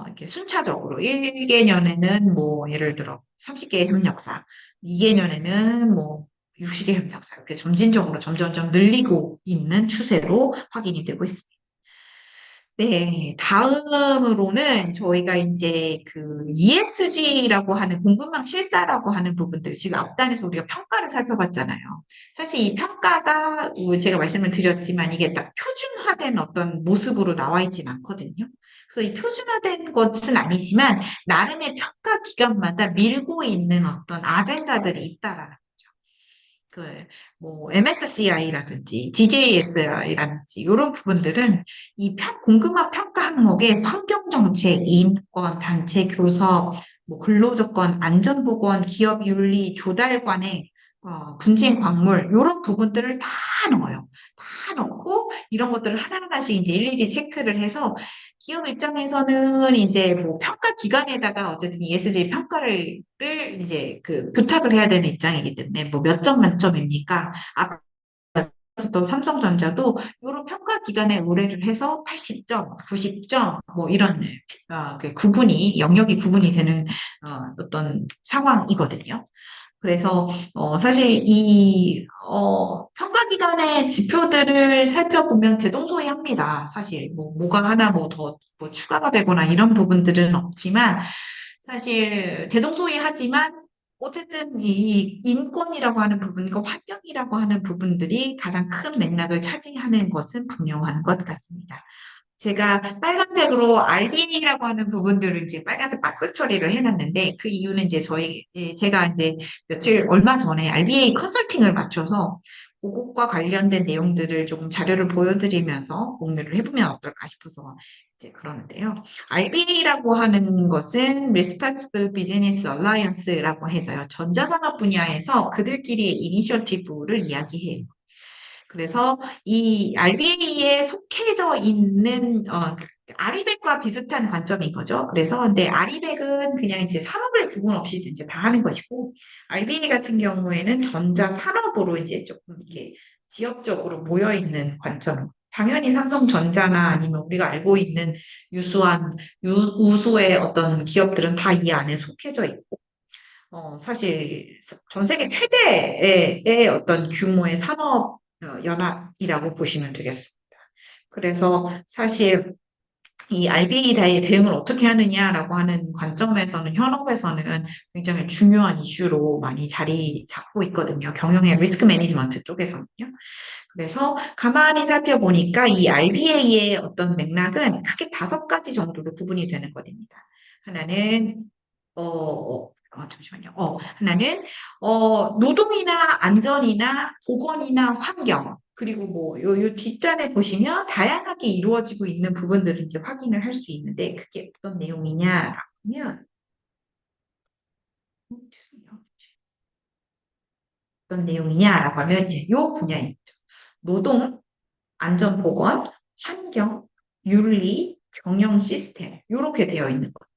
이렇게 순차적으로 1개년에는 뭐 예를 들어 30개의 협력사, 2개년에는 뭐 60개 협력사 이렇게 점진적으로 점점점 늘리고 있는 추세로 확인이 되고 있습니다. 네, 다음으로는 저희가 이제 그 ESG라고 하는 공급망 실사라고 하는 부분들, 지금 앞단에서 우리가 평가를 살펴봤잖아요. 사실 이 평가가 제가 말씀을 드렸지만 이게 딱 표준화된 어떤 모습으로 나와 있진 않거든요. 그래서 이 표준화된 것은 아니지만 나름의 평가 기관마다 밀고 있는 어떤 아젠다들이 있다라는 그, 뭐, MSCI라든지, DJSI라든지, 이런 부분들은 이 공급망 평가 항목에 환경정책, 인권, 단체 교섭, 뭐, 근로조건, 안전보건, 기업윤리, 조달관행, 분진 광물, 이런 부분들을 다 넣어요. 다 넣고, 이런 것들을 하나하나씩 이제 일일이 체크를 해서, 기업 입장에서는 이제 뭐 평가 기관에다가 어쨌든 ESG 평가를 이제 그 부탁을 해야 되는 입장이기 때문에 뭐 몇 점 만점입니까? 또 삼성전자도 이런 평가 기관에 의뢰를 해서 80점, 90점 뭐 이런 그 구분이 영역이 구분이 되는 어떤 상황이거든요. 그래서 사실 이 평가기관의 지표들을 살펴보면 대동소이합니다. 사실 뭐가 하나 뭐 더 뭐 추가가 되거나 이런 부분들은 없지만 사실 대동소이하지만 어쨌든 이 인권이라고 하는 부분과 환경이라고 하는 부분들이 가장 큰 맥락을 차지하는 것은 분명한 것 같습니다. 제가 빨간색으로 RBA라고 하는 부분들을 이제 빨간색 박스 처리를 해놨는데 그 이유는 이제 제가 이제 며칠 얼마 전에 RBA 컨설팅을 마쳐서 그것과 관련된 내용들을 조금 자료를 보여드리면서 공유를 해보면 어떨까 싶어서 이제 그러는데요. RBA라고 하는 것은 Responsible Business Alliance라고 해서요. 전자산업 분야에서 그들끼리의 이니셔티브를 이야기해요. 그래서 이 RBA에 속해져 있는 아리백과 비슷한 관점인 거죠. 그래서 근데 아리백은 그냥 이제 산업을 구분 없이 이제 다 하는 것이고 RBA 같은 경우에는 전자 산업으로 이제 조금 이렇게 지역적으로 모여 있는 관점. 당연히 삼성전자나 아니면 우리가 알고 있는 우수의 어떤 기업들은 다 이 안에 속해져 있고 사실 전 세계 최대의 어떤 규모의 산업 연합이라고 보시면 되겠습니다. 그래서 사실 이 RBA 대응을 어떻게 하느냐라고 하는 관점에서는 현업에서는 굉장히 중요한 이슈로 많이 자리 잡고 있거든요. 경영의 리스크 매니지먼트 쪽에서는요. 그래서 가만히 살펴보니까 이 RBA의 어떤 맥락은 크게 5가지 정도로 구분이 되는 겁니다. 하나는 잠시만요. 하나는, 노동이나 안전이나 보건이나 환경, 그리고 뭐, 요 뒷단에 보시면 다양하게 이루어지고 있는 부분들을 이제 확인을 할 수 있는데, 그게 어떤 내용이냐, 하면, 죄송해요. 어떤 내용이냐라고 하면, 이제 요 분야에 있죠. 노동, 안전보건, 환경, 윤리, 경영 시스템, 이렇게 되어 있는 거예요.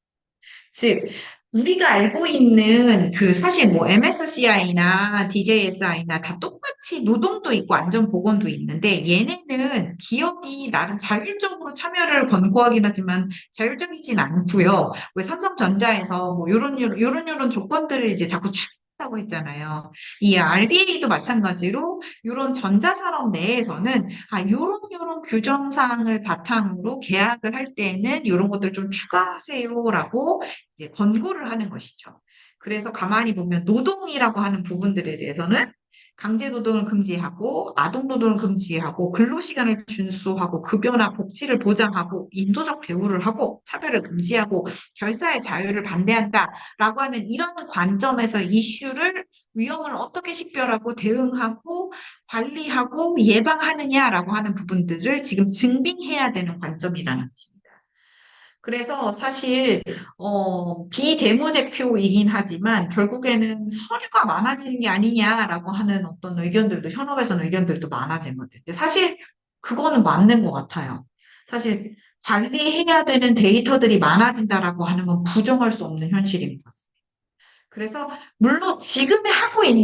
즉, 우리가 알고 있는 그 사실 뭐 MSCI나 DJSI나 다 똑같이 노동도 있고 안전보건도 있는데 얘네는 기업이 나름 자율적으로 참여를 권고하긴 하지만 자율적이진 않고요. 왜 삼성전자에서 뭐 요런 조건들을 이제 자꾸 추진하고 있잖아요. 이 RBA도 마찬가지로 이런 전자산업 내에서는 요런 규정사항을 바탕으로 계약을 할 때는 이런 것들 좀 추가하세요라고 이제 권고를 하는 것이죠. 그래서 가만히 보면 노동이라고 하는 부분들에 대해서는 강제 노동을 금지하고 아동 노동을 금지하고 근로시간을 준수하고 급여나 복지를 보장하고 인도적 대우를 하고 차별을 금지하고 결사의 자유를 반대한다라고 하는 이런 관점에서 이슈를 위험을 어떻게 식별하고 대응하고 관리하고 예방하느냐라고 하는 부분들을 지금 증빙해야 되는 관점이라는 것입니다. 그래서 사실 비재무제표이긴 하지만 결국에는 서류가 많아지는 게 아니냐라고 하는 어떤 의견들도 현업에서는 의견들도 많아진 것 같아요. 사실 그거는 맞는 것 같아요. 사실 관리해야 되는 데이터들이 많아진다라고 하는 건 부정할 수 없는 현실인 것 같습니다. 그래서 물론 지금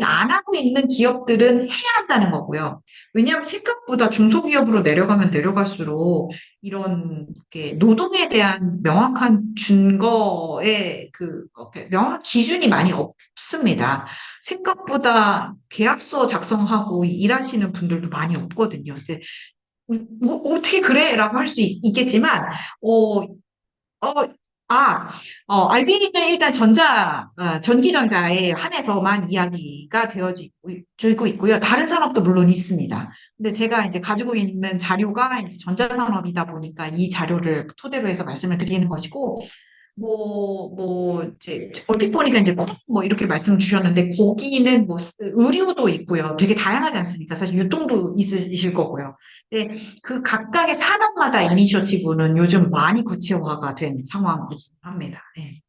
안 하고 있는 기업들은 해야 한다는 거고요. 왜냐하면 생각보다 중소기업으로 내려가면 내려갈수록 이런 이렇게 노동에 대한 명확한 증거의 이렇게 명확 기준이 많이 없습니다. 생각보다 계약서 작성하고 일하시는 분들도 많이 없거든요. 근데 뭐 어떻게 그래? 라고 할 수 있겠지만 어, 어, 아, RB는 일단 전기전자에 한해서만 이야기가 되어지고 있고요. 다른 산업도 물론 있습니다. 근데 제가 이제 가지고 있는 자료가 이제 전자산업이다 보니까 이 자료를 토대로 해서 말씀을 드리는 것이고, 이제, 얼핏 보니까 이제 뭐 이렇게 말씀 주셨는데, 거기는 뭐, 의류도 있고요. 되게 다양하지 않습니까? 사실 유통도 있으실 거고요. 근데 그 각각의 산업마다 이니셔티브는 요즘 많이 구체화가 된 상황이긴 합니다. 네.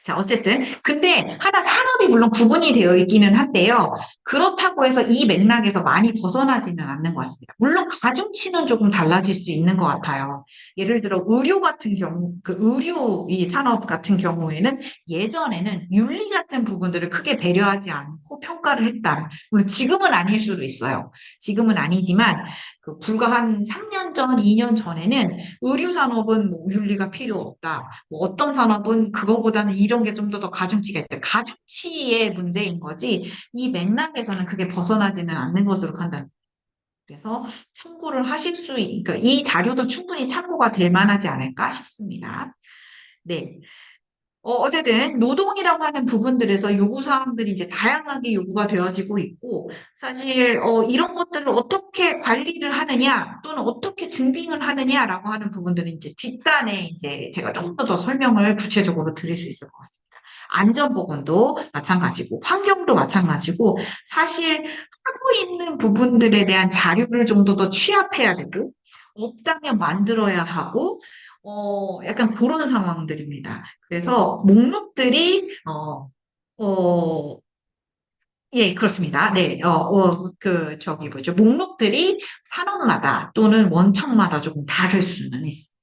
자, 어쨌든. 근데 하나 산업이 물론 구분이 되어 있기는 한데요. 그렇다고 해서 이 맥락에서 많이 벗어나지는 않는 것 같습니다. 물론 가중치는 조금 달라질 수 있는 것 같아요. 예를 들어 의료 같은 경우, 그 의류 이 산업 같은 경우에는 예전에는 윤리 같은 부분들을 크게 배려하지 않고 평가를 했다. 물론 지금은 아닐 수도 있어요. 지금은 아니지만 불과 한 3년 전, 2년 전에는 의류 산업은 뭐 윤리가 필요 없다. 뭐 어떤 산업은 그거보다는 이런 게 좀 더 가중치가 있다. 가중치의 문제인 거지 이 맥락에서는 그게 벗어나지는 않는 것으로 판단. 그래서 참고를 그러니까 이 자료도 충분히 참고가 될 만하지 않을까 싶습니다. 네. 어쨌든 노동이라고 하는 부분들에서 요구 사항들이 이제 다양하게 요구가 되어지고 있고 사실 이런 것들을 어떻게 관리를 하느냐 또는 어떻게 증빙을 하느냐라고 하는 부분들은 이제 뒷단에 이제 제가 조금 더 설명을 구체적으로 드릴 수 있을 것 같습니다. 안전보건도 마찬가지고 환경도 마찬가지고 사실 하고 있는 부분들에 대한 자료를 좀 더 취합해야 되고 없다면 만들어야 하고 약간 그런 상황들입니다. 그래서 목록들이 어, 예, 그렇습니다. 네, 저기 뭐죠. 목록들이 산업마다 또는 원청마다 조금 다를 수는 있습니다.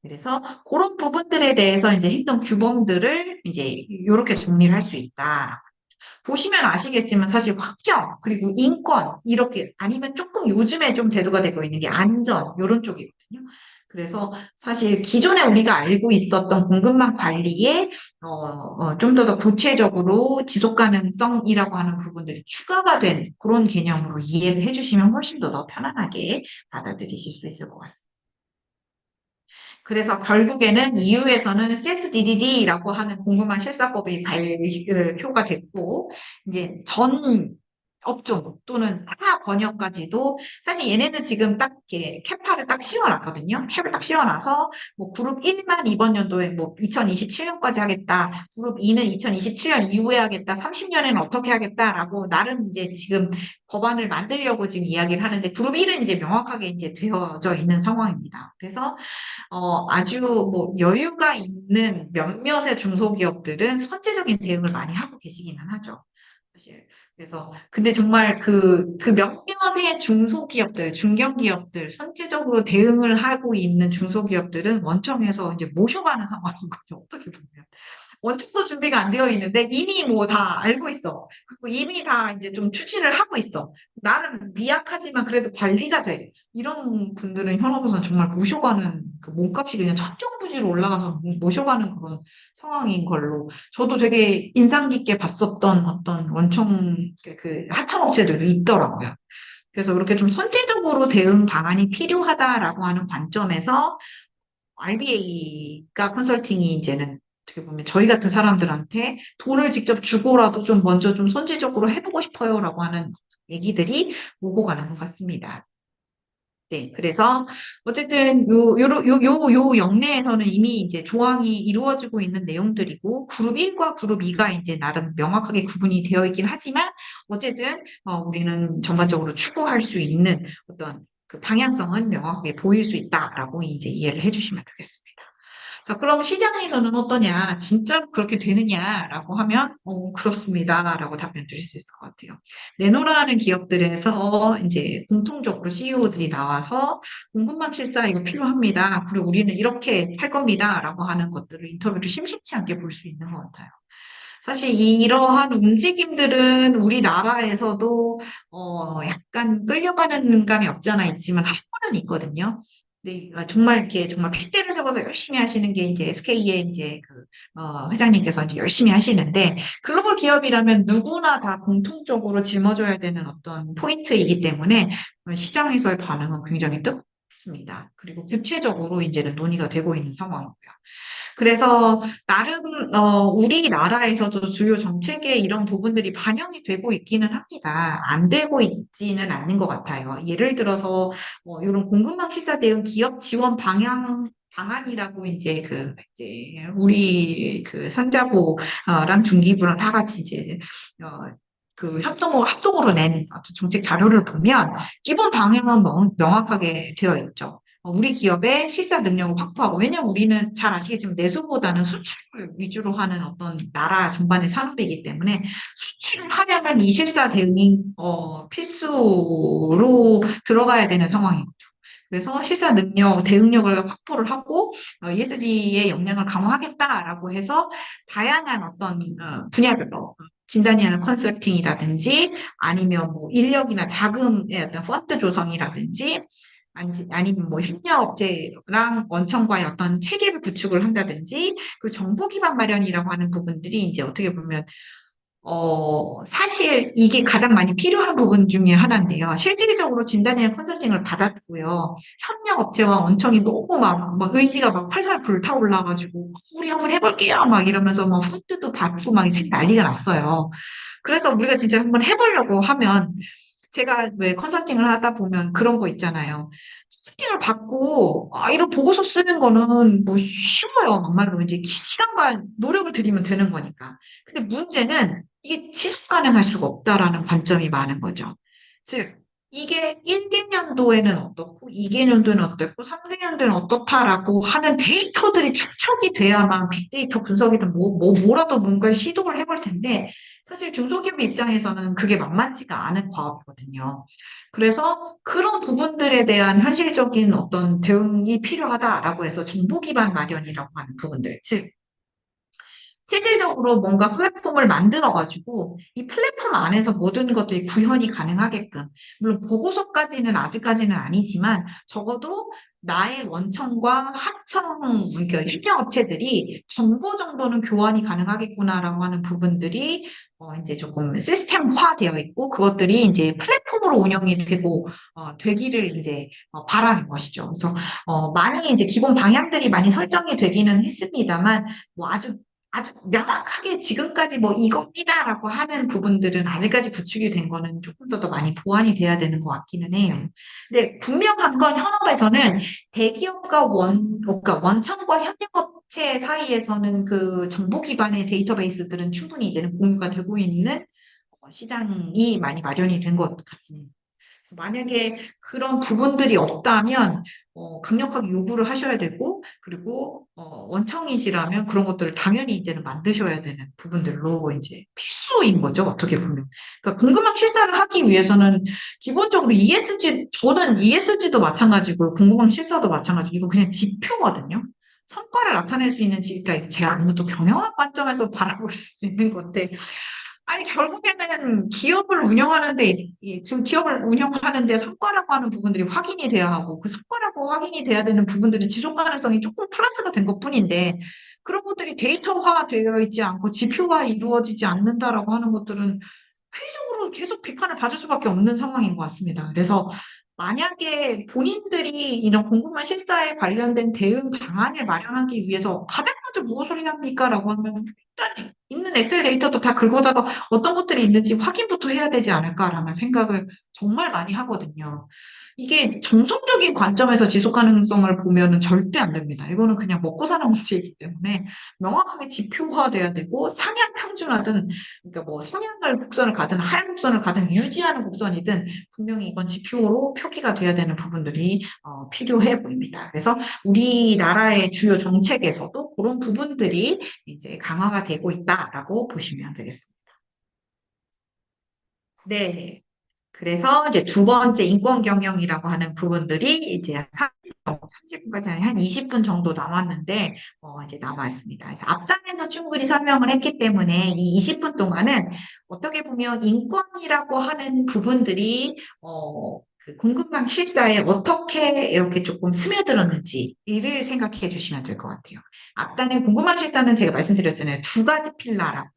그래서 그런 부분들에 대해서 이제 행동 규범들을 이제 이렇게 정리를 할 수 있다. 보시면 아시겠지만 사실 환경 그리고 인권 이렇게 아니면 조금 요즘에 좀 대두가 되고 있는 게 안전 이런 쪽이거든요. 그래서 사실 기존에 우리가 알고 있었던 공급망 관리에 좀 더 구체적으로 지속 가능성이라고 하는 부분들이 추가가 된 그런 개념으로 이해를 해주시면 훨씬 더 편안하게 받아들이실 수 있을 것 같습니다. 그래서 결국에는 EU에서는 CSDDD라고 하는 공급망 실사법이 발표가 됐고, 이제 전 업종 또는 타 번역까지도 사실 얘네는 지금 딱 이렇게 캐파를 딱 씌워놨거든요. 캡을 딱 씌워놔서 뭐 그룹 1만 이번 연도에 뭐 2027년까지 하겠다. 그룹 2는 2027년 이후에 하겠다. 30년에는 어떻게 하겠다라고 나름 이제 지금 법안을 만들려고 지금 이야기를 하는데 그룹 1은 이제 명확하게 이제 되어져 있는 상황입니다. 그래서 아주 뭐 여유가 있는 몇몇의 중소기업들은 선제적인 대응을 많이 하고 계시기는 하죠. 사실. 그래서, 근데 정말 그 몇몇의 중소기업들, 중견기업들, 선제적으로 대응을 하고 있는 중소기업들은 원청에서 이제 모셔가는 상황인 거죠. 어떻게 보면. 원청도 준비가 안 되어 있는데 이미 뭐 다 알고 있어. 그리고 이미 다 이제 좀 추진을 하고 있어. 나름 미약하지만 그래도 관리가 돼. 이런 분들은 현업에서는 정말 모셔가는 그 몸값이 그냥 천정부지로 올라가서 모셔가는 그런 상황인 걸로. 저도 되게 인상 깊게 봤었던 어떤 원청 그 하청업체들도 있더라고요. 그래서 그렇게 좀 선제적으로 대응 방안이 필요하다라고 하는 관점에서 RBA가 컨설팅이 이제는 어떻게 보면 저희 같은 사람들한테 돈을 직접 주고라도 좀 먼저 좀 선제적으로 해보고 싶어요라고 하는 얘기들이 오고 가는 것 같습니다. 네, 그래서 어쨌든 요 영내에서는 이미 이제 조항이 이루어지고 있는 내용들이고 그룹 1과 그룹 2가 이제 나름 명확하게 구분이 되어 있긴 하지만 어쨌든 우리는 전반적으로 추구할 수 있는 어떤 그 방향성은 명확하게 보일 수 있다라고 이제 이해를 해주시면 되겠습니다. 자, 그럼 시장에서는 어떠냐? 진짜로 그렇게 되느냐라고 하면, 그렇습니다라고 답변 드릴 수 있을 것 같아요. 내노라하는 기업들에서 이제 공통적으로 CEO들이 나와서 공급망 실사 이거 필요합니다. 그리고 우리는 이렇게 할 겁니다라고 하는 것들을 인터뷰를 심심치 않게 볼 수 있는 것 같아요. 사실 이러한 움직임들은 우리나라에서도 약간 끌려가는 감이 없지 않아 있지만 한 번은 있거든요. 네, 정말 이렇게 정말 핏대를 잡아서 열심히 하시는 게 이제 SK의 이제 회장님께서 이제 열심히 하시는데 글로벌 기업이라면 누구나 다 공통적으로 짊어져야 되는 어떤 포인트이기 때문에 시장에서의 반응은 굉장히 뜨겁습니다. 그리고 구체적으로 이제는 논의가 되고 있는 상황이고요. 그래서 나름 우리나라에서도 주요 정책에 이런 부분들이 반영이 되고 있기는 합니다. 안 되고 있지는 않는 것 같아요. 예를 들어서 이런 공급망 실사 대응 기업 지원 방안이라고 이제 우리 그 산자부랑 중기부랑 다 같이 이제 어, 그 합동으로 낸 어떤 정책 자료를 보면 기본 방향은 명확하게 되어 있죠. 우리 기업의 실사 능력을 확보하고, 왜냐면 우리는 잘 아시겠지만 내수보다는 수출을 위주로 하는 어떤 나라 전반의 산업이기 때문에 수출을 하려면 이 실사 대응이 필수로 들어가야 되는 상황인 거죠. 그래서 실사 능력, 대응력을 확보를 하고 ESG의 역량을 강화하겠다라고 해서 다양한 어떤 분야별로 진단이하는 컨설팅이라든지 아니면 뭐 인력이나 자금의 어떤 펀드 조성이라든지 아니면 뭐 협력업체랑 원청과의 어떤 체계를 구축을 한다든지 그 정보 기반 마련이라고 하는 부분들이 이제 어떻게 보면 사실 이게 가장 많이 필요한 부분 중에 하나인데요. 실질적으로 진단이나 컨설팅을 받았고요. 협력업체와 원청이 너무 막 의지가 막 팔팔 불타올라가지고 우리 한번 해볼게요. 막 이러면서 뭐 펀드도 받고 막 난리가 났어요. 그래서 우리가 진짜 한번 해보려고 하면 제가 왜 컨설팅을 하다 보면 그런 거 있잖아요. 컨설팅을 받고, 이런 보고서 쓰는 거는 뭐 쉬워요. 막말로 이제 시간과 노력을 들이면 되는 거니까. 근데 문제는 이게 지속 가능할 수가 없다라는 관점이 많은 거죠. 즉, 이게 1개년도에는 어떻고, 2개년도에는 어떻고, 3개년도에는 어떻다라고 하는 데이터들이 축적이 돼야만 빅데이터 분석이든 뭐라도 뭔가를 시도를 해볼 텐데, 사실 중소기업 입장에서는 그게 만만치가 않은 과업이거든요. 그래서 그런 부분들에 대한 현실적인 어떤 대응이 필요하다라고 해서 정보 기반 마련이라고 하는 부분들, 즉 실질적으로 뭔가 플랫폼을 만들어가지고 이 플랫폼 안에서 모든 것들이 구현이 가능하게끔, 물론 보고서까지는 아직까지는 아니지만 적어도 나의 원청과 하청, 그러니까 협력업체들이 정보 정도는 교환이 가능하겠구나라고 하는 부분들이 이제 조금 시스템화 되어 있고 그것들이 이제 플랫폼으로 운영이 되고 되기를 이제 바라는 것이죠. 그래서 많이 이제 기본 방향들이 많이 설정이 되기는 했습니다만 뭐 아주 명확하게 지금까지 뭐 이겁니다라고 하는 부분들은 아직까지 구축이 된 거는 조금 더 많이 보완이 돼야 되는 것 같기는 해요. 근데 분명한 건 현업에서는 대기업과 그러니까 원청과 협력업체 사이에서는 그 정보 기반의 데이터베이스들은 충분히 이제는 공유가 되고 있는 시장이 많이 마련이 된 것 같습니다. 그래서 만약에 그런 부분들이 없다면 강력하게 요구를 하셔야 되고 그리고 원청이시라면 그런 것들을 당연히 이제는 만드셔야 되는 부분들로 이제 필수인 거죠. 어떻게 보면. 그러니까 궁금한 실사를 하기 위해서는 기본적으로 저는 ESG도 마찬가지고 궁금한 실사도 마찬가지고 이거 그냥 지표거든요. 성과를 나타낼 수 있는 그러니까 제가 아무것도 경영학 관점에서 바라볼 수 있는 건데 아니, 결국에는 기업을 운영하는데, 지금 기업을 운영하는데 성과라고 하는 부분들이 확인이 돼야 하고, 그 성과라고 확인이 돼야 되는 부분들이 지속 가능성이 조금 플러스가 된 것뿐인데, 그런 것들이 데이터화 되어 있지 않고 지표화 이루어지지 않는다라고 하는 것들은 회의적으로 계속 비판을 받을 수밖에 없는 상황인 것 같습니다. 그래서 만약에 본인들이 이런 공급망 실사에 관련된 대응 방안을 마련하기 위해서 가장 먼저 무엇을 해야 합니까라고 하면 일단 있는 엑셀 데이터도 다 긁어다가 어떤 것들이 있는지 확인부터 해야 되지 않을까라는 생각을 정말 많이 하거든요. 이게 정성적인 관점에서 지속 가능성을 보면은 절대 안 됩니다. 이거는 그냥 먹고 사는 문제이기 때문에 명확하게 지표화돼야 되고 상향 평준화든 그러니까 뭐 상향을 곡선을 가든 하향 곡선을 가든 유지하는 곡선이든 분명히 이건 지표로 표기가 돼야 되는 부분들이 필요해 보입니다. 그래서 우리나라의 주요 정책에서도 그런 부분들이 이제 강화가 되고 있다라고 보시면 되겠습니다. 네. 그래서 이제 두 번째 인권 경영이라고 하는 부분들이 이제 30분까지 한 20분 정도 남았는데, 이제 남아 있습니다. 그래서 앞장에서 충분히 설명을 했기 때문에 이 20분 동안은 어떻게 보면 인권이라고 하는 부분들이, 그 공급망 실사에 어떻게 이렇게 조금 스며들었는지를 생각해 주시면 될 것 같아요. 앞단의 공급망 실사는 제가 말씀드렸잖아요. 두 가지 필라라고.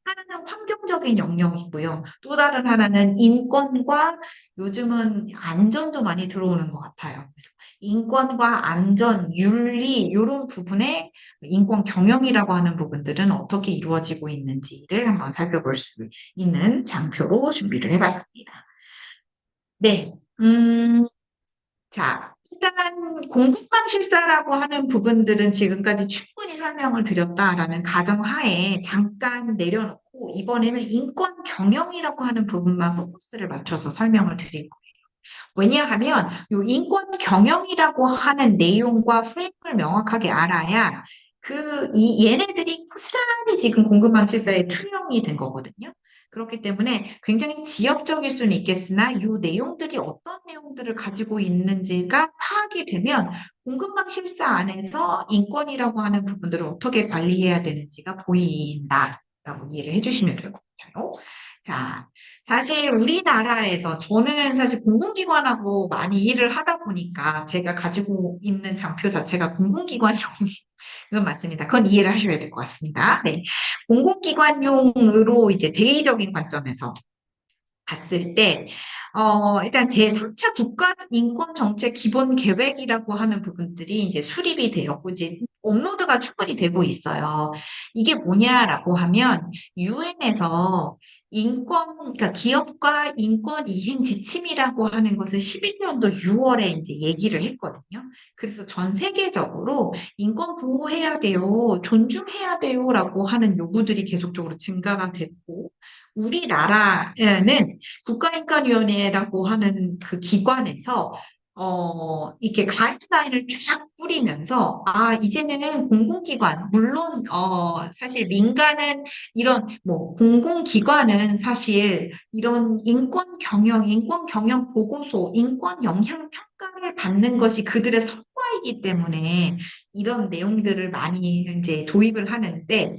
하나는 환경적인 영역이고요. 또 다른 하나는 인권과 요즘은 안전도 많이 들어오는 것 같아요. 그래서 인권과 안전, 윤리 이런 부분에 인권 경영이라고 하는 부분들은 어떻게 이루어지고 있는지를 한번 살펴볼 수 있는 장표로 준비를 해봤습니다. 네, 자, 일단 공급망 실사라고 하는 부분들은 지금까지 충분히 설명을 드렸다라는 가정하에 잠깐 내려놓고 이번에는 인권 경영이라고 하는 부분만 포커스를 맞춰서 설명을 드릴 거예요. 왜냐하면 이 인권 경영이라고 하는 내용과 프레임을 명확하게 알아야 얘네들이 고스란히 지금 공급망 실사에 투영이 된 거거든요. 그렇기 때문에 굉장히 지역적일 수는 있겠으나 이 내용들이 어떤 내용들을 가지고 있는지가 파악이 되면 공급망 실사 안에서 인권이라고 하는 부분들을 어떻게 관리해야 되는지가 보인다라고 이해를 해주시면 될 것 같아요. 자, 사실 우리나라에서 저는 사실 공공기관하고 많이 일을 하다 보니까 제가 가지고 있는 장표 자체가 공공기관용 이건 맞습니다. 그건 이해를 하셔야 될 것 같습니다. 네. 공공기관용으로 이제 대의적인 관점에서 봤을 때, 일단 제3차 국가인권정책 기본계획이라고 하는 부분들이 이제 수립이 되었고, 이제 업로드가 충분히 되고 있어요. 이게 뭐냐라고 하면, 유엔에서 그러니까 기업과 인권 이행 지침이라고 하는 것을 11년도 6월에 이제 얘기를 했거든요. 그래서 전 세계적으로 인권 보호해야 돼요, 존중해야 돼요라고 하는 요구들이 계속적으로 증가가 됐고, 우리나라는 국가인권위원회라고 하는 그 기관에서 이렇게 가이드라인을 쫙 뿌리면서 이제는 공공기관 물론 사실 민간은 이런 뭐 공공기관은 사실 이런 인권 경영 보고서, 인권 영향 평가를 받는 것이 그들의 성과이기 때문에 이런 내용들을 많이 이제 도입을 하는데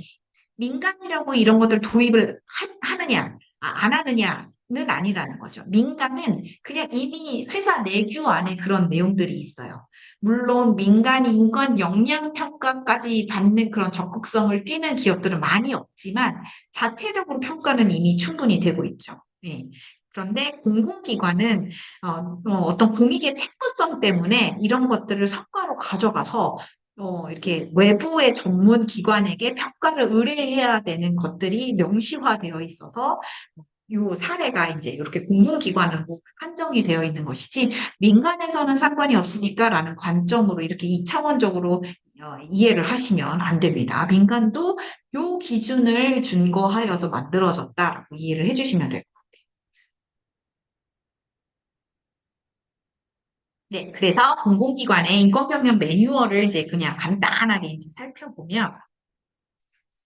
민간이라고 이런 것들 도입을 하느냐, 안 하느냐는 아니라는 거죠. 민간은 그냥 이미 회사 내규 안에 그런 내용들이 있어요. 물론 민간 인권 역량 평가까지 받는 그런 적극성을 띠는 기업들은 많이 없지만 자체적으로 평가는 이미 충분히 되고 있죠. 네. 그런데 공공기관은 어떤 공익의 책무성 때문에 이런 것들을 성과로 가져가서 이렇게 외부의 전문 기관에게 평가를 의뢰해야 되는 것들이 명시화되어 있어서 요 사례가 이제 이렇게 공공기관으로 한정이 되어 있는 것이지 민간에서는 상관이 없으니까라는 관점으로 이렇게 이차원적으로 이해를 하시면 안 됩니다. 민간도 요 기준을 준거하여서 만들어졌다라고 이해를 해주시면 돼요. 네, 그래서 공공기관의 인권경영 매뉴얼을 이제 그냥 간단하게 이제 살펴보면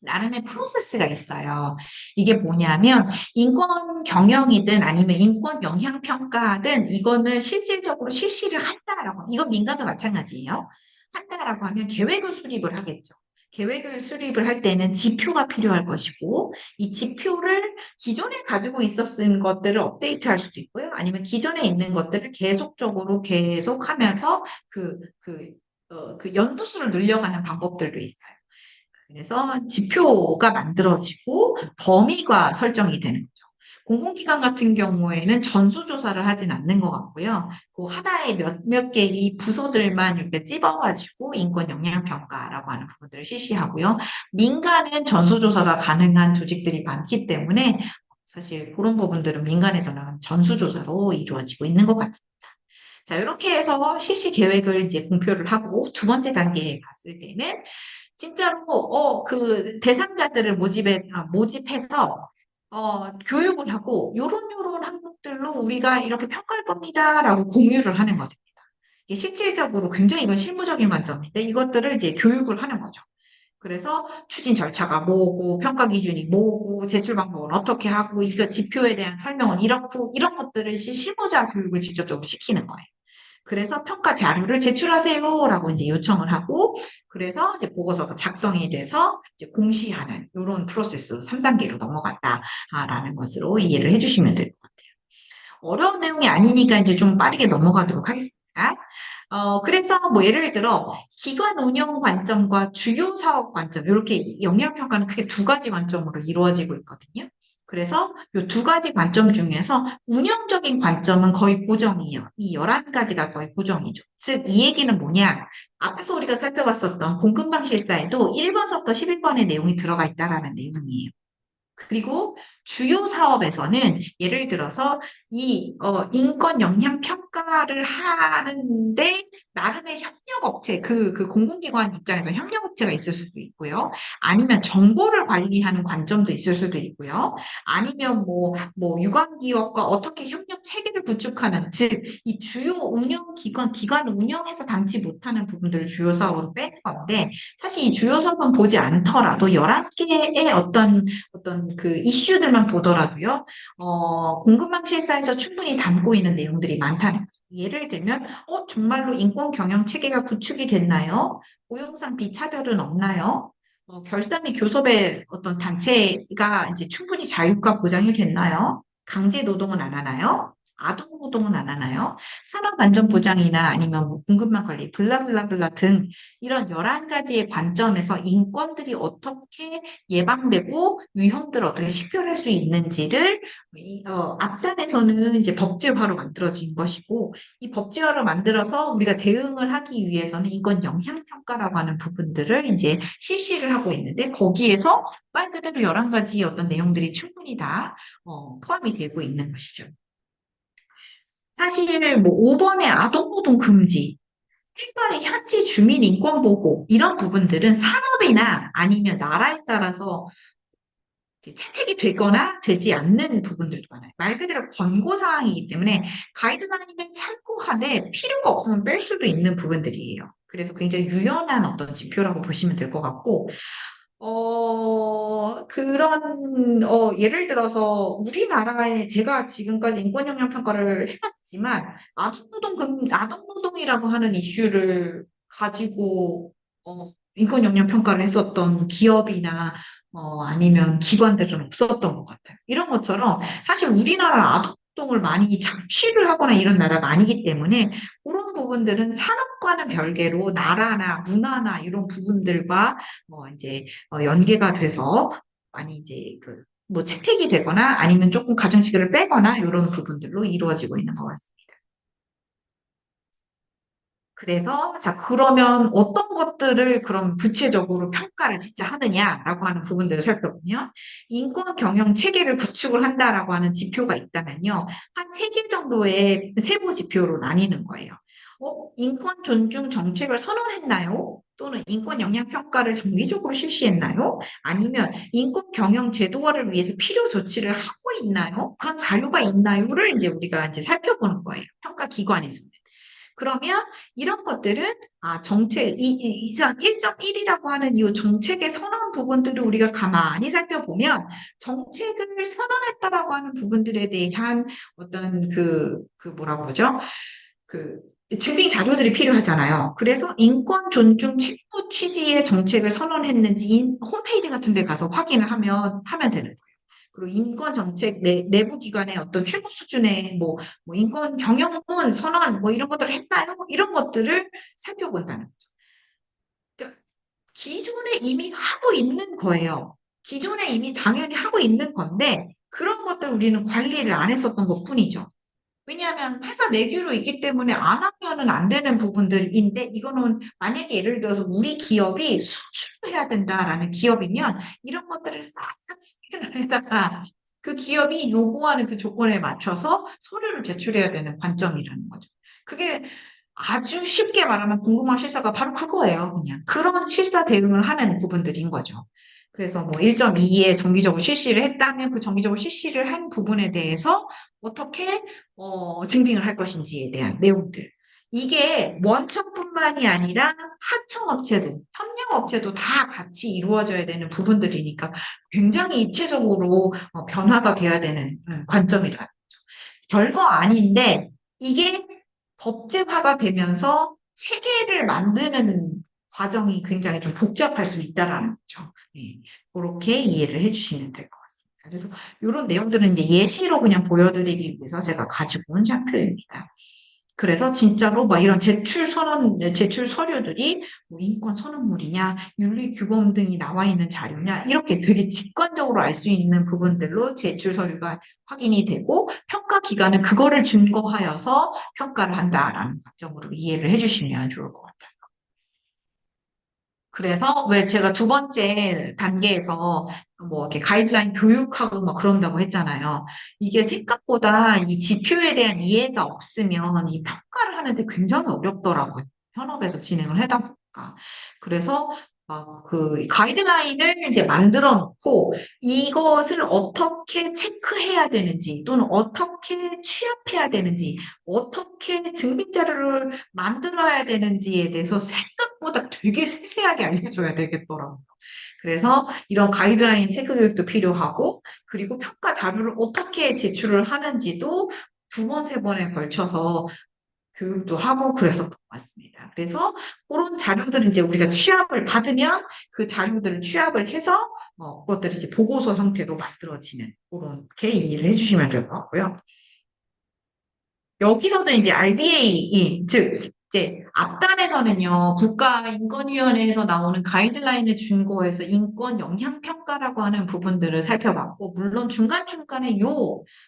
나름의 프로세스가 있어요. 이게 뭐냐면 인권 경영이든 아니면 인권 영향 평가든 이거는 실질적으로 실시를 한다라고 이건 민간도 마찬가지예요. 한다라고 하면 계획을 수립을 하겠죠. 계획을 수립을 할 때는 지표가 필요할 것이고 이 지표를 기존에 가지고 있었던 것들을 업데이트할 수도 있고요. 아니면 기존에 있는 것들을 계속적으로 계속하면서 그 연도수를 늘려가는 방법들도 있어요. 그래서 지표가 만들어지고 범위가 설정이 되는 거죠. 공공기관 같은 경우에는 전수조사를 하진 않는 것 같고요. 그 하나의 몇몇 개의 부서들만 이렇게 찝어가지고 인권 영향 평가라고 하는 부분들을 실시하고요. 민간은 전수조사가 가능한 조직들이 많기 때문에 사실 그런 부분들은 민간에서는 전수조사로 이루어지고 있는 것 같습니다. 자, 이렇게 해서 실시 계획을 이제 공표를 하고 두 번째 단계에 갔을 때는 진짜로 그 대상자들을 모집해서 교육을 하고 요런 항목들로 우리가 이렇게 평가할 겁니다라고 공유를 하는 겁니다. 이게 실질적으로 굉장히 이건 실무적인 관점인데 이것들을 이제 교육을 하는 거죠. 그래서 추진 절차가 뭐고, 평가 기준이 뭐고, 제출 방법은 어떻게 하고, 이거 지표에 대한 설명은 이렇고, 이런 것들을 실무자 교육을 직접적으로 시키는 거예요. 그래서 평가 자료를 제출하세요라고 이제 요청을 하고, 그래서 이제 보고서가 작성이 돼서 이제 공시하는 이런 프로세스 3단계로 넘어갔다라는 것으로 이해를 해주시면 될 것 같아요. 어려운 내용이 아니니까 이제 좀 빠르게 넘어가도록 하겠습니다. 그래서 뭐 예를 들어 기관 운영 관점과 주요 사업 관점 이렇게 영향평가는 크게 두 가지 관점으로 이루어지고 있거든요. 그래서 이 두 가지 관점 중에서 운영적인 관점은 거의 고정이에요. 이 11가지가 거의 고정이죠. 즉, 이 얘기는 뭐냐? 앞에서 우리가 살펴봤었던 공급망 실사에도 1번서부터 11번의 내용이 들어가 있다라는 내용이에요. 그리고 주요 사업에서는 예를 들어서 이 인권 영향 평가를 하는데 나름의 협력업체, 그 공공기관 입장에서 협력업체가 있을 수도 있고요. 아니면 정보를 관리하는 관점도 있을 수도 있고요. 아니면 뭐 유관기업과 어떻게 협력 체계를 구축하는, 즉, 이 주요 기관 운영에서 담지 못하는 부분들을 주요 사업으로 빼는 건데, 사실 이 주요 사업은 보지 않더라도 11개의 어떤 그 이슈들만 보더라도요, 공급망 실사에서 충분히 담고 있는 내용들이 많다는 거죠. 예를 들면, 정말로 인권 경영 체계가 구축이 됐나요? 고용상 비차별은 없나요? 결사 및 교섭의 어떤 단체가 이제 충분히 자유가 보장이 됐나요? 강제 노동은 안 하나요? 아동 노동은 안 하나요? 산업 안전 보장이나 아니면 뭐 공급망 관리, 블라블라블라 등 이런 11가지의 관점에서 인권들이 어떻게 예방되고 위험들을 어떻게 식별할 수 있는지를 앞단에서는 이제 법제화로 만들어진 것이고 이 법제화로 만들어서 우리가 대응을 하기 위해서는 인권 영향 평가라고 하는 부분들을 이제 실시를 하고 있는데 거기에서 말 그대로 11가지 어떤 내용들이 충분히 다 포함이 되고 있는 것이죠. 사실 뭐 5번의 아동노동 금지 일반의 현지 주민 인권 보호 이런 부분들은 산업이나 아니면 나라에 따라서 채택이 되거나 되지 않는 부분들도 많아요. 말 그대로 권고사항이기 때문에 가이드라인을 참고하되 필요가 없으면 뺄 수도 있는 부분들이에요. 그래서 굉장히 유연한 어떤 지표라고 보시면 될 것 같고, 예를 들어서 우리나라에 제가 지금까지 인권영향 평가를 해봤지만, 아동노동이라고 하는 이슈를 가지고, 인권영향 평가를 했었던 기업이나, 아니면 기관들은 없었던 것 같아요. 이런 것처럼, 사실 우리나라 아동노동을 많이 착취를 하거나 이런 나라가 아니기 때문에, 그런 부분들은 산업과는 별개로 나라나 문화나 이런 부분들과, 이제, 연계가 돼서 많이 이제 뭐 채택이 되거나 아니면 조금 가중치를 빼거나 이런 부분들로 이루어지고 있는 것 같습니다. 그래서 자 그러면 어떤 것들을 그럼 구체적으로 평가를 진짜 하느냐라고 하는 부분들을 살펴보면 인권 경영 체계를 구축을 한다라고 하는 지표가 있다면요. 한 3개 정도의 세부 지표로 나뉘는 거예요. 인권 존중 정책을 선언했나요? 또는 인권 영향 평가를 정기적으로 실시했나요? 아니면 인권 경영 제도화를 위해서 필요 조치를 하고 있나요? 그런 자료가 있나요?를 이제 우리가 이제 살펴보는 거예요. 평가 기관에서. 그러면 이런 것들은 정책 이상 1.1이라고 하는 이 정책의 선언 부분들을 우리가 가만히 살펴보면 정책을 선언했다라고 하는 부분들에 대한 어떤 그 뭐라고 그러죠? 그 증빙 자료들이 필요하잖아요. 그래서 인권 존중 책무 취지의 정책을 선언했는지 홈페이지 같은 데 가서 확인을 하면 되는 거예요. 그리고 인권 정책 내부 기관의 어떤 최고 수준의 뭐 인권 경영문 선언 뭐 이런 것들을 했나요? 이런 것들을 살펴본다는 거죠. 그러니까 기존에 이미 하고 있는 거예요. 기존에 이미 당연히 하고 있는 건데 그런 것들 우리는 관리를 안 했었던 것 뿐이죠. 왜냐하면 회사 내규로 있기 때문에 안 하면은 안 되는 부분들인데 이거는 만약에 예를 들어서 우리 기업이 수출을 해야 된다라는 기업이면 이런 것들을 싹 스캔을 해다가 그 기업이 요구하는 그 조건에 맞춰서 서류를 제출해야 되는 관점이라는 거죠. 그게 아주 쉽게 말하면 궁금한 실사가 바로 그거예요. 그냥 그런 실사 대응을 하는 부분들인 거죠. 그래서 뭐 1.2에 정기적으로 실시를 했다면 그 정기적으로 실시를 한 부분에 대해서 어떻게 증빙을 할 것인지에 대한 내용들. 이게 원청뿐만이 아니라 하청업체도, 협력업체도 다 같이 이루어져야 되는 부분들이니까 굉장히 입체적으로 변화가 돼야 되는 관점이라는 거죠. 별거 아닌데 이게 법제화가 되면서 체계를 만드는 과정이 굉장히 좀 복잡할 수 있다라는 거죠. 네, 그렇게 이해를 해주시면 될 것 같습니다. 그래서 이런 내용들은 이제 예시로 그냥 보여드리기 위해서 제가 가지고 온 자표입니다. 그래서 진짜로 막 이런 제출 선언, 제출 서류들이 뭐 인권 선언물이냐, 윤리 규범 등이 나와 있는 자료냐, 이렇게 되게 직관적으로 알 수 있는 부분들로 제출 서류가 확인이 되고 평가 기관은 그거를 증거하여서 평가를 한다라는 관점으로 이해를 해주시면 좋을 것 같아요. 그래서 왜 제가 두 번째 단계에서 뭐 이렇게 가이드라인 교육하고 막 그런다고 했잖아요. 이게 생각보다 이 지표에 대한 이해가 없으면 이 평가를 하는데 굉장히 어렵더라고요. 현업에서 진행을 하다 보니까. 그래서 그 가이드라인을 이제 만들어 놓고 이것을 어떻게 체크해야 되는지 또는 어떻게 취합해야 되는지 어떻게 증빙 자료를 만들어야 되는지에 대해서 생각보다 되게 세세하게 알려줘야 되겠더라고요. 그래서 이런 가이드라인 체크 교육도 필요하고, 그리고 평가 자료를 어떻게 제출을 하는지도 두 번, 세 번에 걸쳐서 교육도 하고 그랬었던 것 같습니다. 그래서 그런 자료들을 이제 우리가 취합을 받으면 그 자료들을 취합을 해서 그것들이 이제 보고서 형태로 만들어지는 그렇게 이해를 해주시면 될 것 같고요. 여기서도 이제 RBA, 즉, 이제 앞단에서는요, 국가인권위원회에서 나오는 가이드라인을 준거에서 인권 영향평가라고 하는 부분들을 살펴봤고, 물론 중간중간에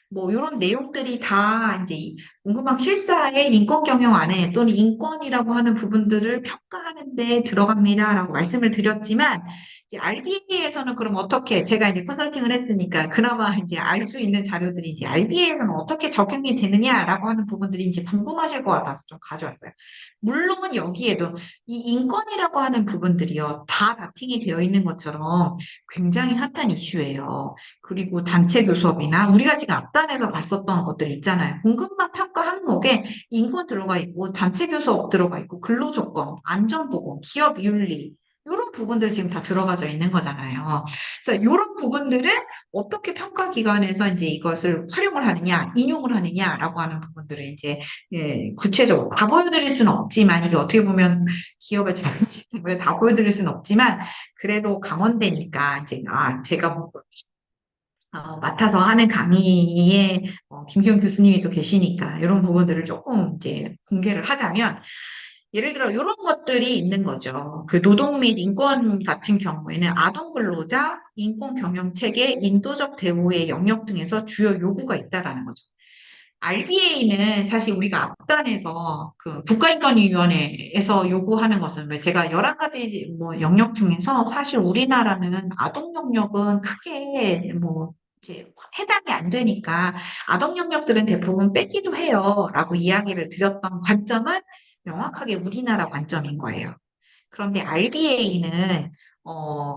뭐, 요런 내용들이 다 이제 궁금한 실사의 인권 경영 안에 또는 인권이라고 하는 부분들을 평가하는 데 들어갑니다라고 말씀을 드렸지만, 이제 RBA에서는 그럼 어떻게, 제가 이제 컨설팅을 했으니까 그나마 이제 알 수 있는 자료들이 이제 RBA에서는 어떻게 적용이 되느냐라고 하는 부분들이 이제 궁금하실 것 같아서 좀 가져왔어요. 물론 여기에도 이 인권이라고 하는 부분들이요, 다 다팅이 되어 있는 것처럼 굉장히 핫한 이슈예요. 그리고 단체 교섭이나 우리가 지금 앞단에서 봤었던 것들 있잖아요. 공급망 평가 항목에 인권 들어가 있고 단체 교섭 들어가 있고 근로조건, 안전보건, 기업 윤리 이런 부분들 지금 다 들어가져 있는 거잖아요. 그래서 이런 부분들을 어떻게 평가 기관에서 이제 이것을 활용을 하느냐, 인용을 하느냐라고 하는 부분들을 이제 구체적으로 다 보여드릴 수는 없지만 이게 어떻게 보면 기업의 자료이기 때문에 다 보여드릴 수는 없지만 그래도 강원대니까 이제 제가 뭐 맡아서 하는 강의에 김기현 교수님이 또 계시니까 이런 부분들을 조금 이제 공개를 하자면 예를 들어 이런 것들이 있는 거죠. 그 노동 및 인권 같은 경우에는 아동 근로자, 인권 경영 체계, 인도적 대우의 영역 등에서 주요 요구가 있다라는 거죠. RBA는 사실 우리가 앞단에서 그 국가인권위원회에서 요구하는 것은 왜 제가 11가지 뭐 영역 중에서 사실 우리나라는 아동 영역은 크게 뭐 이제 해당이 안 되니까 아동 영역들은 대부분 빼기도 해요. 라고 이야기를 드렸던 관점은 명확하게 우리나라 관점인 거예요. 그런데 RBA는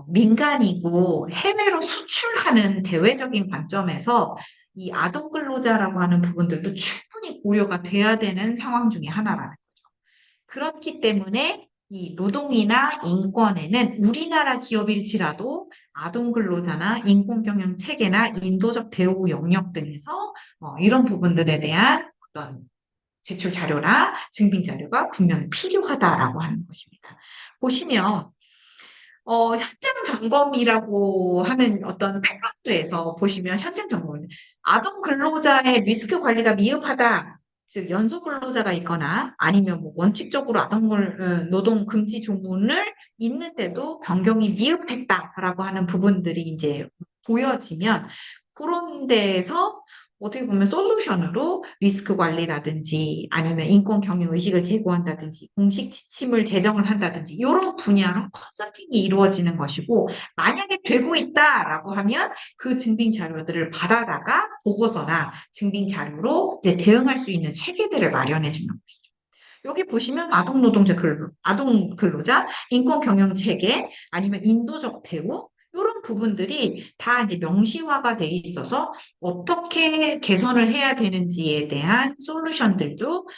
민간이고 해외로 수출하는 대외적인 관점에서 이 아동 근로자라고 하는 부분들도 충분히 고려가 돼야 되는 상황 중에 하나라는 거죠. 그렇기 때문에 이 노동이나 인권에는 우리나라 기업일지라도 아동 근로자나 인권 경영 체계나 인도적 대우 영역 등에서 이런 부분들에 대한 어떤 제출 자료나 증빙 자료가 분명히 필요하다라고 하는 것입니다. 보시면 현장 점검이라고 하는 어떤 백그라운드에서 보시면 현장 점검, 아동 근로자의 리스크 관리가 미흡하다. 즉 연소 근로자가 있거나 아니면 뭐 원칙적으로 노동 금지 조문을 있는데도 변경이 미흡했다라고 하는 부분들이 이제 보여지면 그런 데에서 어떻게 보면 솔루션으로 리스크 관리라든지 아니면 인권 경영 의식을 제고한다든지 공식 지침을 제정을 한다든지 이런 분야로 컨설팅이 이루어지는 것이고 만약에 되고 있다라고 하면 그 증빙 자료들을 받아다가 보고서나 증빙 자료로 이제 대응할 수 있는 체계들을 마련해 주는 것이죠. 여기 보시면 아동 근로자, 인권 경영 체계, 아니면 인도적 대우, 이런 부분들이 다 이제 명시화가 돼 있어서 어떻게 개선을 해야 되는지에 대한 솔루션들도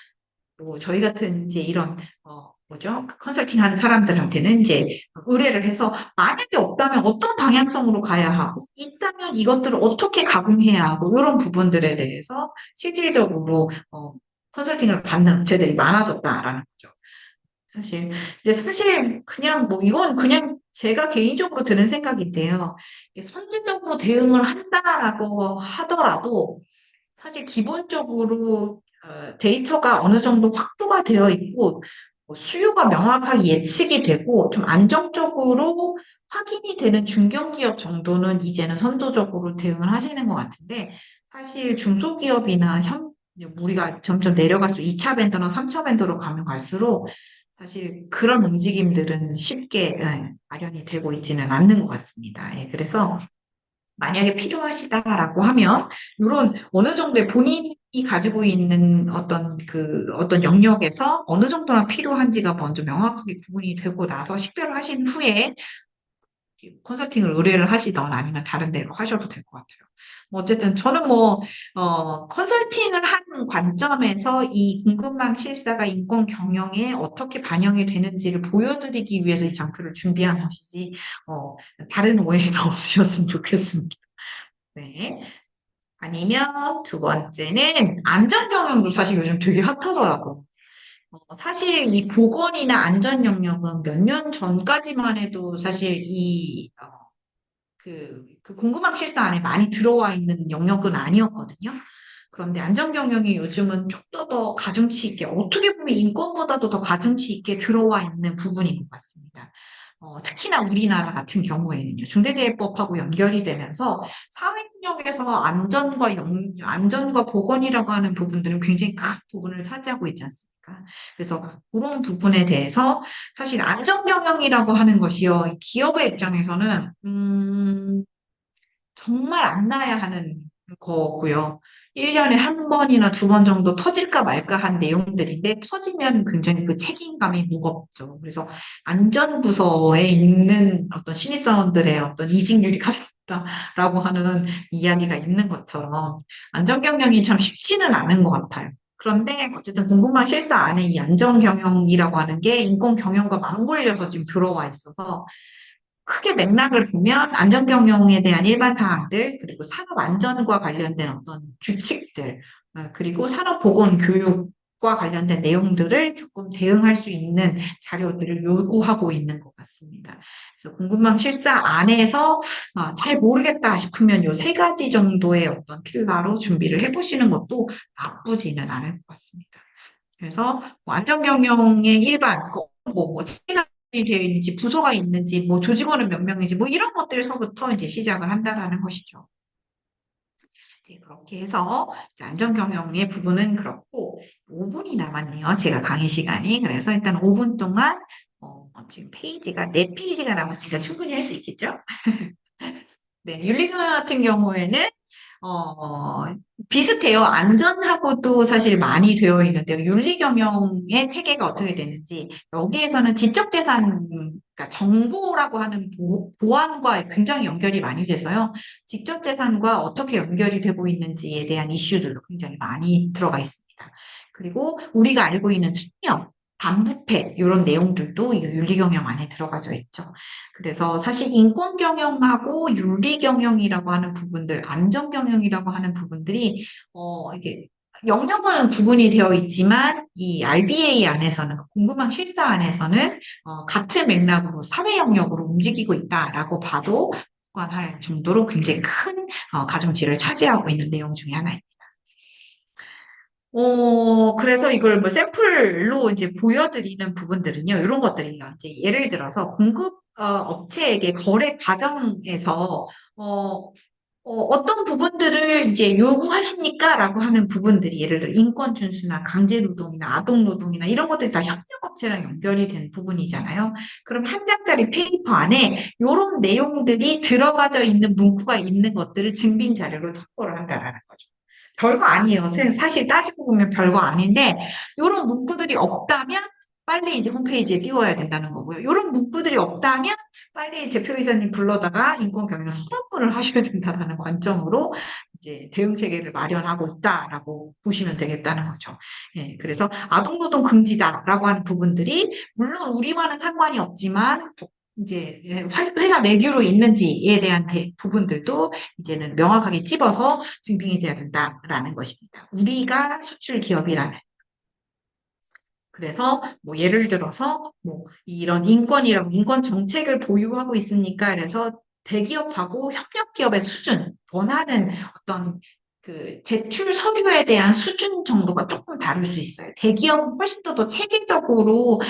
뭐 저희 같은 이제 이런 뭐죠? 그 컨설팅 하는 사람들한테는 이제 의뢰를 해서 만약에 없다면 어떤 방향성으로 가야 하고 있다면 이것들을 어떻게 가공해야 하고 이런 부분들에 대해서 실질적으로 컨설팅을 받는 업체들이 많아졌다라는 거죠. 사실 이제 사실 그냥 뭐 이건 그냥 제가 개인적으로 드는 생각인데요. 이게 선제적으로 대응을 한다라고 하더라도 사실 기본적으로 데이터가 어느 정도 확보가 되어 있고 뭐 수요가 명확하게 예측이 되고 좀 안정적으로 확인이 되는 중견기업 정도는 이제는 선도적으로 대응을 하시는 것 같은데 사실 중소기업이나 우리가 점점 내려갈수록 2차 밴더나 3차 밴더로 가면 갈수록 사실 그런 움직임들은 쉽게 마련이 되고 있지는 않는 것 같습니다. 예, 그래서 만약에 필요하시다라고 하면 이런 어느 정도의 본인이 가지고 있는 어떤 영역에서 어느 정도나 필요한지가 먼저 명확하게 구분이 되고 나서 식별을 하신 후에 컨설팅을 의뢰를 하시던 아니면 다른 데로 하셔도 될 것 같아요. 뭐 어쨌든 저는 컨설팅을 하는 관점에서 이 공급망 실사가 인권 경영에 어떻게 반영이 되는지를 보여드리기 위해서 이 장표를 준비한 것이지, 다른 오해는 없으셨으면 좋겠습니다. 네. 아니면 두 번째는 안전 경영도 사실 요즘 되게 핫하더라고. 사실 이 보건이나 안전 영역은 몇 년 전까지만 해도 사실 그 궁금한 실사 안에 많이 들어와 있는 영역은 아니었거든요. 그런데 안전 경영이 요즘은 좀 더 가중치 있게, 어떻게 보면 인권보다도 더 가중치 있게 들어와 있는 부분인 것 같습니다. 특히나 우리나라 같은 경우에는요, 중대재해법하고 연결이 되면서 사회역에서 안전과 보건이라고 하는 부분들은 굉장히 큰 부분을 차지하고 있지 않습니까? 그래서 그런 부분에 대해서 사실 안전 경영이라고 하는 것이요, 기업의 입장에서는 정말 안 나야 하는 거고요. 1년에 한 번이나 두 번 정도 터질까 말까 한 내용들인데 터지면 굉장히 그 책임감이 무겁죠. 그래서 안전부서에 있는 어떤 신입사원들의 어떤 이직률이 가장 높다라고 하는 이야기가 있는 것처럼 안전경영이 참 쉽지는 않은 것 같아요. 그런데 어쨌든 공급망 실사 안에 이 안전경영이라고 하는 게 인권경영과 맞물려서 지금 들어와 있어서 크게 맥락을 보면 안전경영에 대한 일반 사항들, 그리고 산업 안전과 관련된 어떤 규칙들, 그리고 산업보건교육과 관련된 내용들을 조금 대응할 수 있는 자료들을 요구하고 있는 것 같습니다. 그래서 공급망 실사 안에서 잘 모르겠다 싶으면 요 세 가지 정도의 어떤 필라로 준비를 해보시는 것도 나쁘지는 않을 것 같습니다. 그래서 뭐 안전경영의 일반 체계가 되어 있는지 부서가 있는지 뭐 조직원은 몇 명인지 뭐 이런 것들서부터 이제 시작을 한다라는 것이죠. 이제 그렇게 해서 이제 안전경영의 부분은 그렇고 5분이 남았네요. 제가 강의 시간이. 그래서 일단 5분 동안 지금 페이지가 4페이지가 남았으니까 충분히 할 수 있겠죠? 네, 윤리경영 같은 경우에는 어, 비슷해요. 안전하고도 사실 많이 되어 있는데요. 윤리경영의 체계가 어떻게 되는지, 여기에서는 지적재산, 그러니까 정보라고 하는 보안과 굉장히 연결이 많이 돼서요. 지적재산과 어떻게 연결이 되고 있는지에 대한 이슈들도 굉장히 많이 들어가 있습니다. 그리고 우리가 알고 있는 측면, 반부패, 이런 내용들도 이 윤리경영 안에 들어가져 있죠. 그래서 사실 인권 경영하고 윤리 경영이라고 하는 부분들, 안전 경영이라고 하는 부분들이 이게 영역은 구분이 되어 있지만 이 RBA 안에서는 그 공급망 실사 안에서는 같은 맥락으로 사회 영역으로 움직이고 있다라고 봐도 무관할 정도로 굉장히 큰 가중치를 차지하고 있는 내용 중에 하나입니다. 그래서 이걸 뭐 샘플로 이제 보여드리는 부분들은요, 이런 것들이에요. 이제 예를 들어서 업체에게 거래 과정에서, 어떤 부분들을 이제 요구하십니까? 라고 하는 부분들이 예를 들어 인권 준수나 강제 노동이나 아동 노동이나 이런 것들이 다 협력업체랑 연결이 된 부분이잖아요. 그럼 한 장짜리 페이퍼 안에 이런 내용들이 들어가져 있는 문구가 있는 것들을 증빙 자료로 첨부를 한다라는 거죠. 별거 아니에요. 사실 따지고 보면 별거 아닌데, 이런 문구들이 없다면 빨리 이제 홈페이지에 띄워야 된다는 거고요. 이런 문구들이 없다면 빨리 대표이사님 불러다가 인권경영 선언문을 하셔야 된다는 관점으로 이제 대응 체계를 마련하고 있다라고 보시면 되겠다는 거죠. 예, 그래서 아동노동 금지다라고 하는 부분들이 물론 우리와는 상관이 없지만 이제 회사 내규로 있는지에 대한 부분들도 이제는 명확하게 찝어서 증빙이 돼야 된다라는 것입니다. 우리가 수출 기업이라면 그래서 뭐 예를 들어서 뭐 이런 인권이라고 인권 정책을 보유하고 있으니까 그래서 대기업하고 협력 기업의 수준 원하는 어떤 그 제출 서류에 대한 수준 정도가 조금 다를 수 있어요. 대기업은 훨씬 더 체계적으로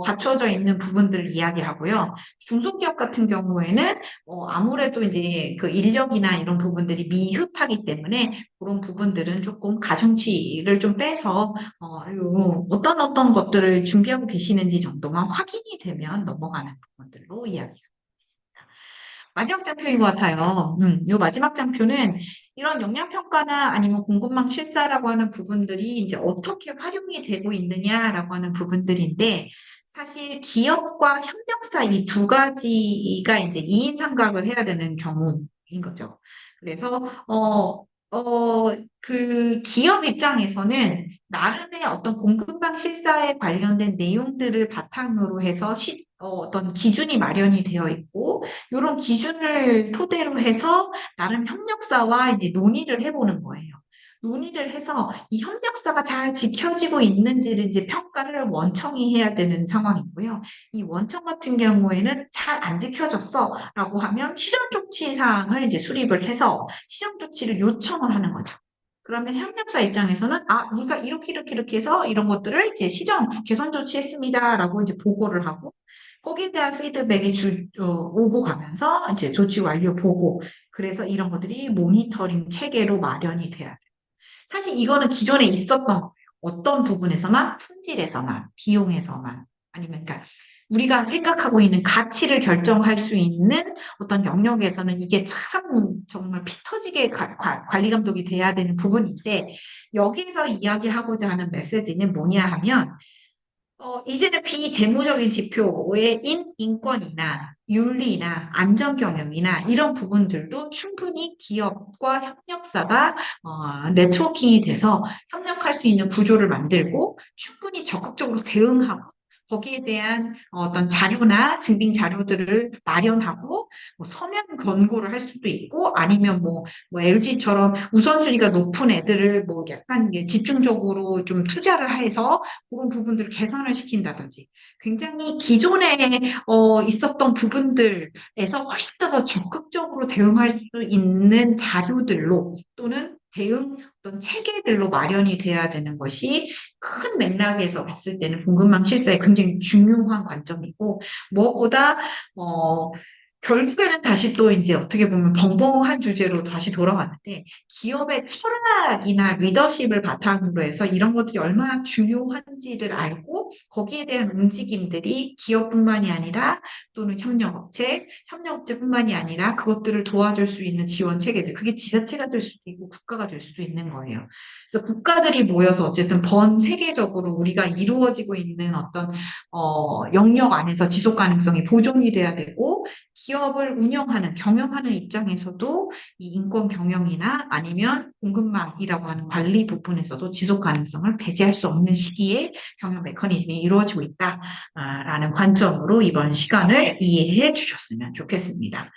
갖춰져 있는 부분들을 이야기하고요. 중소기업 같은 경우에는 아무래도 이제 그 인력이나 이런 부분들이 미흡하기 때문에 그런 부분들은 조금 가중치를 좀 빼서 어떤 것들을 준비하고 계시는지 정도만 확인이 되면 넘어가는 부분들로 이야기합니다. 마지막 장표인 것 같아요. 요 마지막 장표는 이런 역량평가나 아니면 공급망 실사라고 하는 부분들이 이제 어떻게 활용이 되고 있느냐라고 하는 부분들인데, 사실 기업과 협력사 이 두 가지가 이제 이인삼각을 해야 되는 경우인 거죠. 그래서, 그 기업 입장에서는 나름의 어떤 공급망 실사에 관련된 내용들을 바탕으로 해서 어떤 기준이 마련이 되어 있고, 이런 기준을 토대로 해서 나름 협력사와 이제 논의를 해보는 거예요. 논의를 해서 이 협력사가 잘 지켜지고 있는지를 이제 평가를 원청이 해야 되는 상황이고요. 이 원청 같은 경우에는 잘 안 지켜졌어라고 하면 시정조치 사항을 이제 수립을 해서 시정조치를 요청을 하는 거죠. 그러면 협력사 입장에서는 우리가 이렇게 해서 이런 것들을 이제 시정 개선 조치했습니다라고 이제 보고를 하고 거기에 대한 피드백이 오고 가면서 이제 조치 완료 보고 그래서 이런 것들이 모니터링 체계로 마련이 돼야 돼요. 사실 이거는 기존에 있었던 거예요. 어떤 부분에서만 품질에서만 비용에서만 아니면 그러니까 우리가 생각하고 있는 가치를 결정할 수 있는 어떤 영역에서는 이게 참 정말 피 터지게 관리 감독이 돼야 되는 부분인데 여기서 이야기하고자 하는 메시지는 뭐냐 하면 이제는 비재무적인 지표의 인권이나 윤리나 안전경영이나 이런 부분들도 충분히 기업과 협력사가 네트워킹이 돼서 협력할 수 있는 구조를 만들고 충분히 적극적으로 대응하고 거기에 대한 어떤 자료나 증빙 자료들을 마련하고 뭐 서면 권고를 할 수도 있고 아니면 뭐 LG처럼 우선순위가 높은 애들을 뭐 약간 집중적으로 좀 투자를 해서 그런 부분들을 개선을 시킨다든지 굉장히 기존에 있었던 부분들에서 훨씬 더 적극적으로 대응할 수 있는 자료들로 또는 대응 어떤 체계들로 마련이 돼야 되는 것이 큰 맥락에서 봤을 때는 공급망 실사에 굉장히 중요한 관점이고 무엇보다 결국에는 다시 또 이제 어떻게 보면 벙벙한 주제로 다시 돌아왔는데 기업의 철학이나 리더십을 바탕으로 해서 이런 것들이 얼마나 중요한지를 알고 거기에 대한 움직임들이 기업뿐만이 아니라 또는 협력업체뿐만이 아니라 그것들을 도와줄 수 있는 지원 체계들 그게 지자체가 될 수도 있고 국가가 될 수도 있는 거예요. 그래서 국가들이 모여서 어쨌든 세계적으로 우리가 이루어지고 있는 어떤 영역 안에서 지속 가능성이 보존이 돼야 되고 기업을 운영하는, 경영하는 입장에서도 이 인권 경영이나 아니면 공급망이라고 하는 관리 부분에서도 지속 가능성을 배제할 수 없는 시기에 경영 메커니즘이 이루어지고 있다라는 관점으로 이번 시간을 이해해 주셨으면 좋겠습니다.